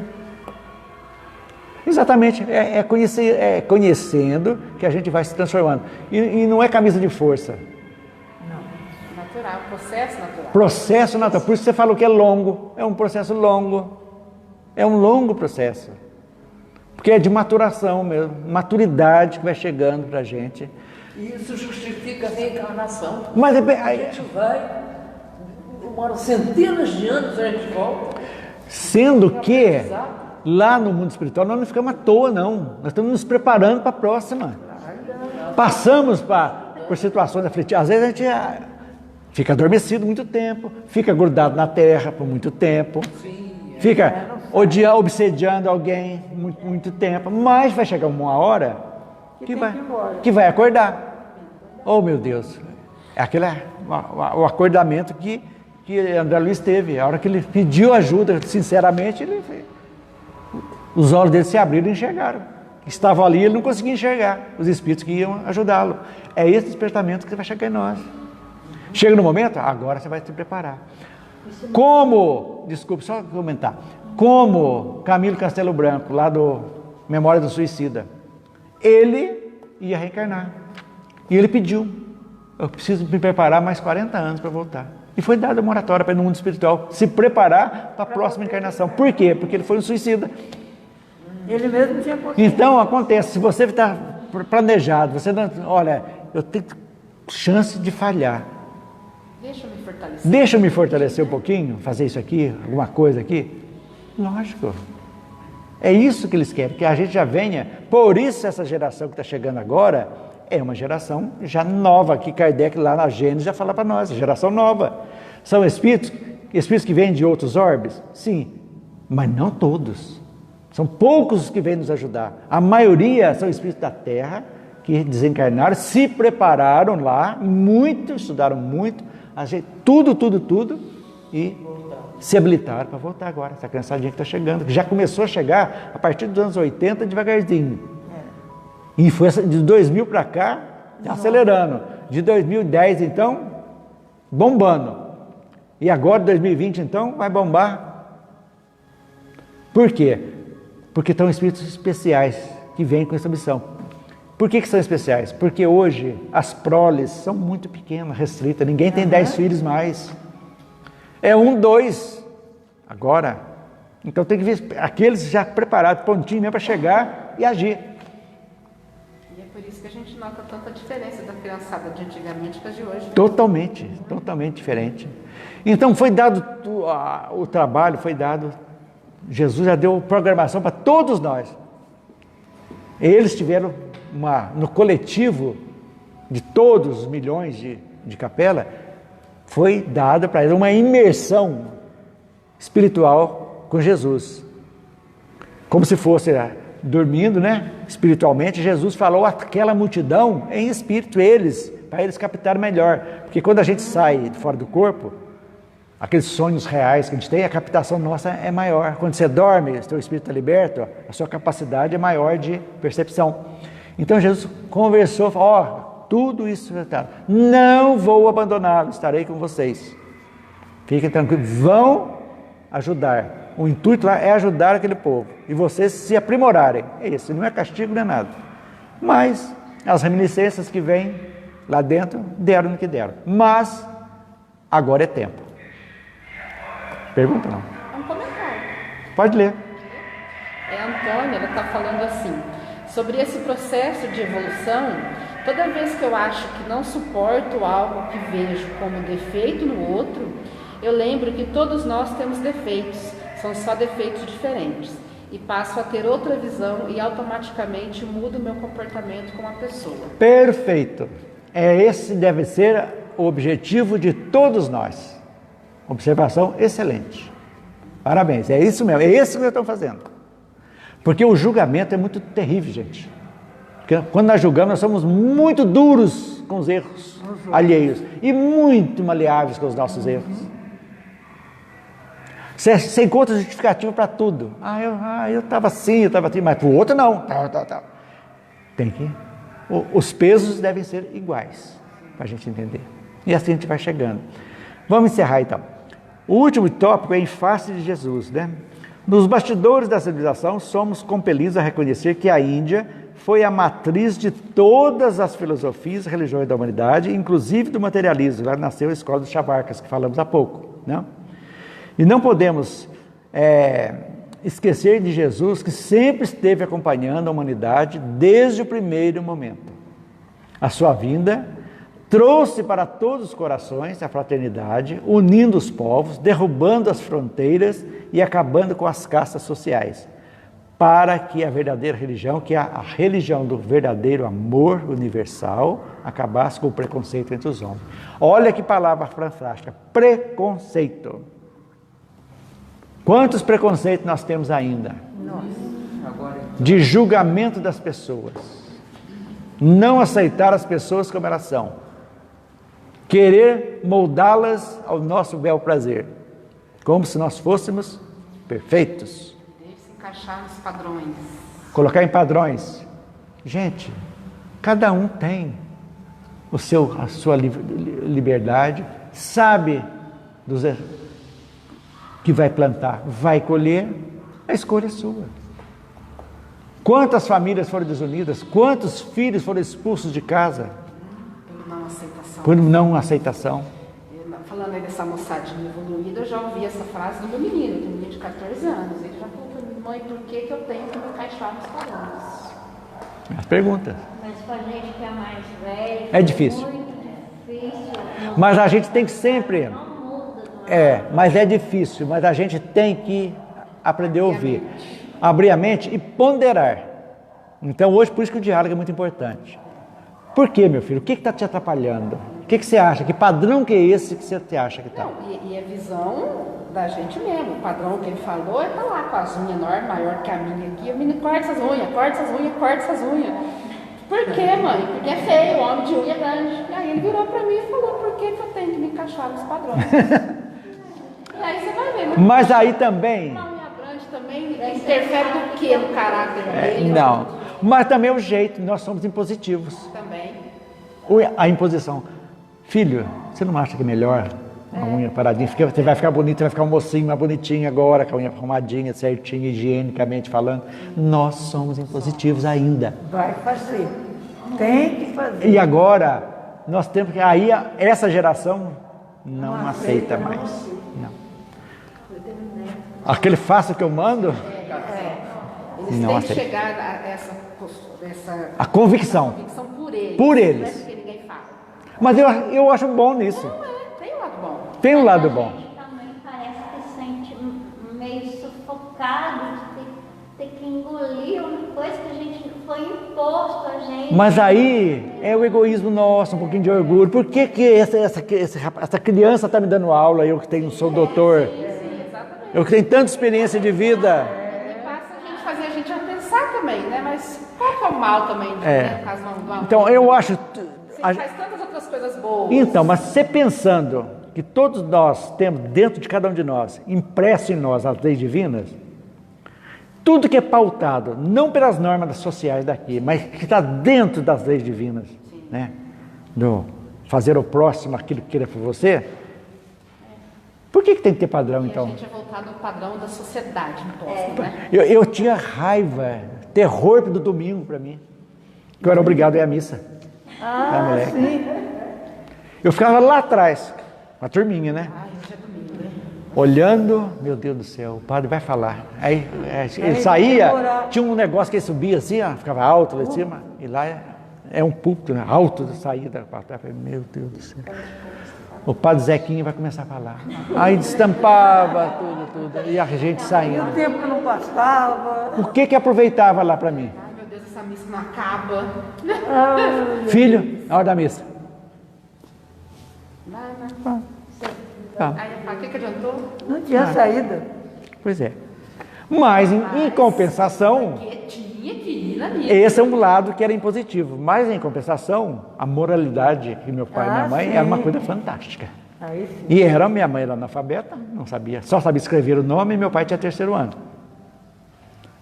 Exatamente, conhecendo que a gente vai se transformando. E não é camisa de força. Não. Natural, processo natural. Processo natural. Por isso você falou que é longo. É um processo longo. É um longo processo. Porque é de maturação mesmo, maturidade que vai chegando para a gente. E isso justifica a reencarnação. Mas a gente vai, demora centenas de anos, a gente volta. Sendo que lá no mundo espiritual nós não ficamos à toa, não. Nós estamos nos preparando para a próxima. Passamos por situações aflitivas. Às vezes a gente fica adormecido muito tempo, fica grudado na terra por muito tempo. Fica obsediando alguém muito tempo, mas vai chegar uma hora que vai acordar. Oh, meu Deus! É aquele o acordamento que André Luiz teve. A hora que ele pediu ajuda, sinceramente, os olhos dele se abriram e enxergaram. Estavam ali e ele não conseguia enxergar os espíritos que iam ajudá-lo. É esse despertamento que vai chegar em nós. Chega no momento, agora você vai se preparar. Desculpe, só comentar, como Camilo Castelo Branco, lá do Memória do Suicida, ele ia reencarnar. E ele pediu, eu preciso me preparar mais 40 anos para voltar. E foi dada a moratória para ir no mundo espiritual, se preparar para a próxima encarnação. Por quê? Porque ele foi um suicida. Ele mesmo tinha consciência. Então, acontece, se você está planejado, você não, olha, eu tenho chance de falhar. Deixa eu me fortalecer um pouquinho, fazer isso aqui, alguma coisa aqui. Lógico. É isso que eles querem, que a gente já venha. Por isso essa geração que está chegando agora é uma geração já nova, que Kardec lá na Gênesis já fala para nós, geração nova. São espíritos que vêm de outros orbes? Sim, mas não todos. São poucos os que vêm nos ajudar. A maioria são espíritos da Terra, que desencarnaram, se prepararam lá, muito, estudaram muito, tudo, e se habilitaram para voltar agora. Essa cansadinha que está chegando, que já começou a chegar a partir dos anos 80, devagarzinho. E foi de 2000 para cá, acelerando. De 2010, então, bombando. E agora, de 2020, então, vai bombar. Por quê? Porque estão espíritos especiais que vêm com essa missão. Por que são especiais? Porque hoje as proles são muito pequenas, restritas. Ninguém tem 10 filhos mais. É 1, 2. Agora. Então tem que ver aqueles já preparados, pontinho mesmo para chegar e agir. E é por isso que a gente nota tanta diferença da criançada de antigamente para de hoje. Totalmente diferente. Então foi dado, o trabalho foi dado, Jesus já deu programação para todos nós. Eles tiveram no coletivo de todos os milhões de capela, foi dada para eles uma imersão espiritual com Jesus. Como se fosse dormindo, né? Espiritualmente, Jesus falou àquela multidão em espírito, para eles captarem melhor. Porque quando a gente sai fora do corpo, aqueles sonhos reais que a gente tem, a captação nossa é maior. Quando você dorme, seu espírito está liberto, a sua capacidade é maior de percepção. Então Jesus conversou, falou, tudo isso, não vou abandoná-lo, estarei com vocês. Fiquem tranquilos, vão ajudar. O intuito lá é ajudar aquele povo. E vocês se aprimorarem. É isso, não é castigo, não é nada. Mas as reminiscências que vêm lá dentro, deram no que deram. Mas agora é tempo. Pergunta não. É um comentário. Pode ler. É Antônia, ela está falando assim, sobre esse processo de evolução. Toda vez que eu acho que não suporto algo que vejo como defeito no outro, eu lembro que todos nós temos defeitos, são só defeitos diferentes. E passo a ter outra visão e automaticamente mudo o meu comportamento com a pessoa. Perfeito. Esse deve ser o objetivo de todos nós. Observação excelente. Parabéns, é isso mesmo, é isso que nós estamos fazendo. Porque o julgamento é muito terrível, gente. Porque quando nós julgamos, nós somos muito duros com os erros alheios e muito maleáveis com os nossos erros. Você encontra justificativa para tudo. Eu estava assim, mas para o outro não. Tem que... Os pesos devem ser iguais, para a gente entender. E assim a gente vai chegando. Vamos encerrar então. O último tópico é em face de Jesus, né? Nos bastidores da civilização, somos compelidos a reconhecer que a Índia foi a matriz de todas as filosofias e religiões da humanidade, inclusive do materialismo. Lá nasceu a escola dos Chavarkas, que falamos há pouco, né? E não podemos esquecer de Jesus, que sempre esteve acompanhando a humanidade desde o primeiro momento. A sua vinda trouxe para todos os corações a fraternidade, unindo os povos, derrubando as fronteiras e acabando com as castas sociais, para que a verdadeira religião, que é a religião do verdadeiro amor universal, acabasse com o preconceito entre os homens. Olha que palavra fantástica, preconceito. Quantos preconceitos nós temos ainda? De julgamento das pessoas. Não aceitar as pessoas como elas são. Querer moldá-las ao nosso bel prazer. Como se nós fôssemos perfeitos. Deve se encaixar nos padrões. Colocar em padrões. Gente, cada um tem a sua liberdade, sabe dos que vai plantar, vai colher, a escolha é sua. Quantas famílias foram desunidas? Quantos filhos foram expulsos de casa? Por não aceitação. Por não aceitação. Falando aí dessa moçadinha evoluída, eu já ouvi essa frase do meu menino, tem um menino de 14 anos. Ele já falou para mim, mãe, por que eu tenho que me encaixar nos padrões? As perguntas. Mas com a gente que é mais velho, é difícil. Muito difícil. Mas a gente tem que sempre... mas é difícil, mas a gente tem que aprender a ouvir, abrir a mente e ponderar. Então hoje, por isso que o diálogo é muito importante. Por quê, meu filho? O que está te atrapalhando? O que você acha? Que padrão que é esse que você acha que está? E a visão da gente mesmo, o padrão que ele falou é tá lá com as unhas enormes, maior que a minha aqui, o menino corta essas unhas, corta essas unhas. Por quê, mãe? Porque é feio, o homem de unha grande. E aí ele virou para mim e falou, por que eu tenho que me encaixar nos padrões? E aí você vai ver, né? Mas aí também... Uma unha grande também interfere do que no caráter dele? Não, mas também é o jeito, nós somos impositivos. Também. A imposição. Filho, você não acha que é melhor a unha paradinha? Você vai ficar bonito, você vai ficar um mocinho mais bonitinho agora, com a unha arrumadinha, certinha, higienicamente falando. Nós somos impositivos ainda. Vai fazer. Tem que fazer. E agora, nós temos que... Aí, essa geração não aceita mais. Não. Aquele faço que eu mando... Eles não têm aceita. que chegar a essa a convicção. Por eles. Por Não é eles. porque ninguém fala. Mas eu acho bom nisso. Tem um lado bom. Tem um lado bom. A gente também parece que sente meio sufocado de ter que engolir uma coisa que a gente foi imposto a gente. Mas aí é o egoísmo nosso, um pouquinho de orgulho. Por que essa criança está me dando aula, eu que sou doutor, eu que tenho tanta experiência de vida? E passa a gente fazer a gente a pensar também, né? Mas qual que é o mal também, né? No caso do amor? Então eu acho... Você faz tantas outras coisas boas. Então, mas você pensando que todos nós temos dentro de cada um de nós, impresso em nós as leis divinas, tudo que é pautado, não pelas normas sociais daqui, mas que está dentro das leis divinas, né? Do fazer ao próximo aquilo que queira por você. Por que tem que ter padrão, então? A gente é voltado ao padrão da sociedade imposta, né? Eu tinha raiva, terror do domingo para mim, que eu era obrigado a ir à missa. Sim. Eu ficava lá atrás, com a turminha, né? Ai, hoje é domingo, né? olhando, meu Deus do céu, o padre vai falar. Aí ele saía, tinha um negócio que ele subia assim, ó, ficava alto lá em cima, e lá é um púlpito, né, alto, saía da plateia. Meu Deus do céu. O padre Zequinha vai começar a falar. Aí destampava tudo, e a gente saindo. O tempo não passava. O que aproveitava lá para mim? Ai, meu Deus, essa missa não acaba. Filho, na hora da missa. Vai. Tá. Aí eu falo, o que adiantou? Não tinha saída. Pois é. Mas, em compensação, Porque tinha que ir na missa. esse é um lado que era impositivo. Mas, em compensação, a moralidade que meu pai e minha mãe era uma coisa fantástica. Aí sim. E minha mãe era analfabeta, não sabia, só sabia escrever o nome, e meu pai tinha 3º ano.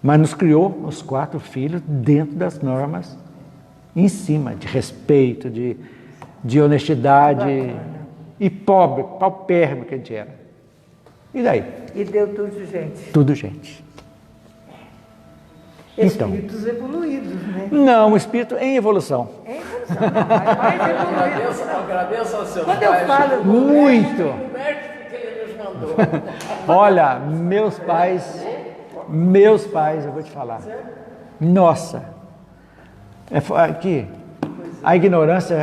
Mas nos criou, os 4 filhos, dentro das normas, em cima, de respeito, de honestidade, e pobre, paupérrimo que a gente era. E daí? E deu tudo, gente. Tudo gente. Então, Espíritos evoluídos, né? não, o espírito em evolução. É evolução, não, mais evoluído. Agradeço ao seu Quando eu falo Muito! O mestre que ele nos mandou. Olha, meus pais, eu vou te falar. Nossa, aqui, a ignorância,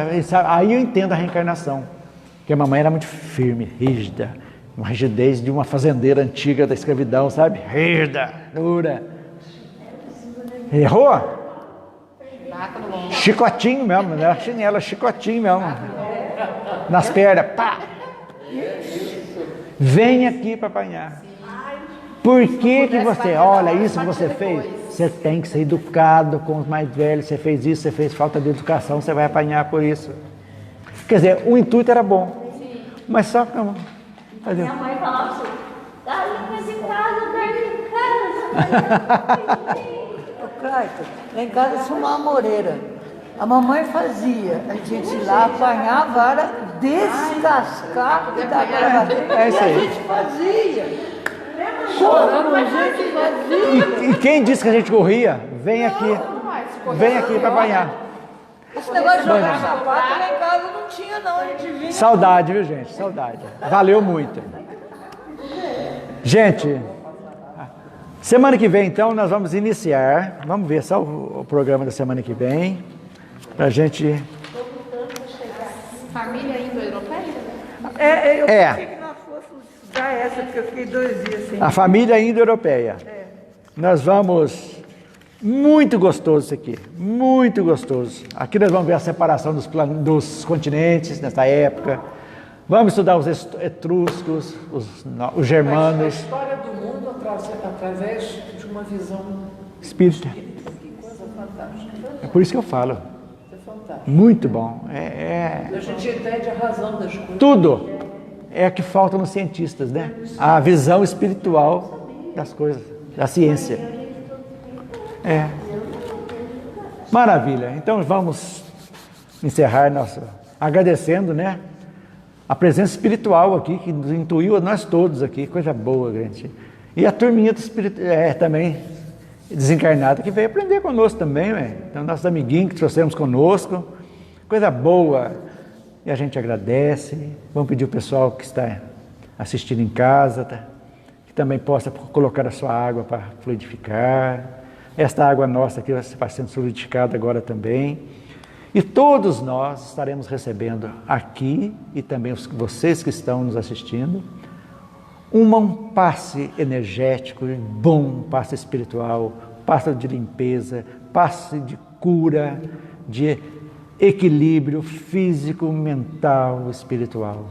aí eu entendo a reencarnação. Porque a mamãe era muito firme, rígida, uma rigidez de uma fazendeira antiga da escravidão, sabe? Rígida, dura. Errou? Chicotinho mesmo, não era chinela, chicotinho mesmo. Nas pernas, pá! Vem aqui para apanhar. Por que você, olha, isso que você fez? Você tem que ser educado com os mais velhos, você fez isso, você fez falta de educação, você vai apanhar por isso. Quer dizer, o intuito era bom, mas só que não. Minha mãe falava assim, galinhas em casa, galinhas em casa. Ô, Clayton, lá em casa tinha uma amoreira. A mamãe fazia a gente ir lá apanhar a vara, descascar e dar para bater. É isso E a aí. gente fazia. Como a gente fazia? E quem disse que a gente corria? Vem aqui. Vem aqui para apanhar. Esse negócio de jogar sapato lá em casa não tinha, não. A gente vinha. Saudade, viu, gente? Saudade. Valeu muito. Gente, semana que vem, então, nós vamos iniciar. Vamos ver só o programa da semana que vem. Pra gente. Família indo-europeia? Eu É. pensei que nós fôssemos estudar essa, porque eu fiquei 2 dias sem. A família indo-europeia. Nós vamos. Muito gostoso isso aqui. Muito gostoso. Aqui nós vamos ver a separação dos continentes nessa época. Vamos estudar os etruscos, os germanos. A história do mundo através de uma visão Espírita. Que coisa fantástica. É por isso que eu falo. É fantástico. Muito bom. A gente entende a razão das coisas. Tudo é o que falta nos cientistas, né? A visão espiritual das coisas, da ciência. É. Maravilha. Então vamos encerrar agradecendo, né? A presença espiritual aqui, que nos intuiu a nós todos aqui, coisa boa, gente. E a turminha do espírito, também desencarnada, que veio aprender conosco também, né? Então, nossos amiguinhos que trouxemos conosco, coisa boa. E a gente agradece. Vamos pedir ao pessoal que está assistindo em casa, que também possa colocar a sua água para fluidificar. Esta água nossa aqui vai sendo fluidificada agora também. E todos nós estaremos recebendo aqui, e também vocês que estão nos assistindo, um passe energético, bom passe espiritual, passe de limpeza, passe de cura, de equilíbrio físico, mental, espiritual.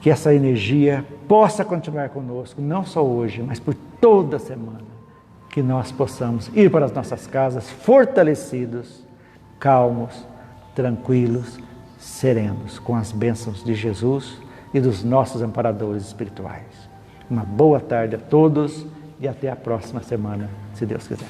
Que essa energia possa continuar conosco, não só hoje, mas por toda a semana. Que nós possamos ir para as nossas casas fortalecidos, calmos, tranquilos, serenos, com as bênçãos de Jesus e dos nossos amparadores espirituais. Uma boa tarde a todos e até a próxima semana, se Deus quiser.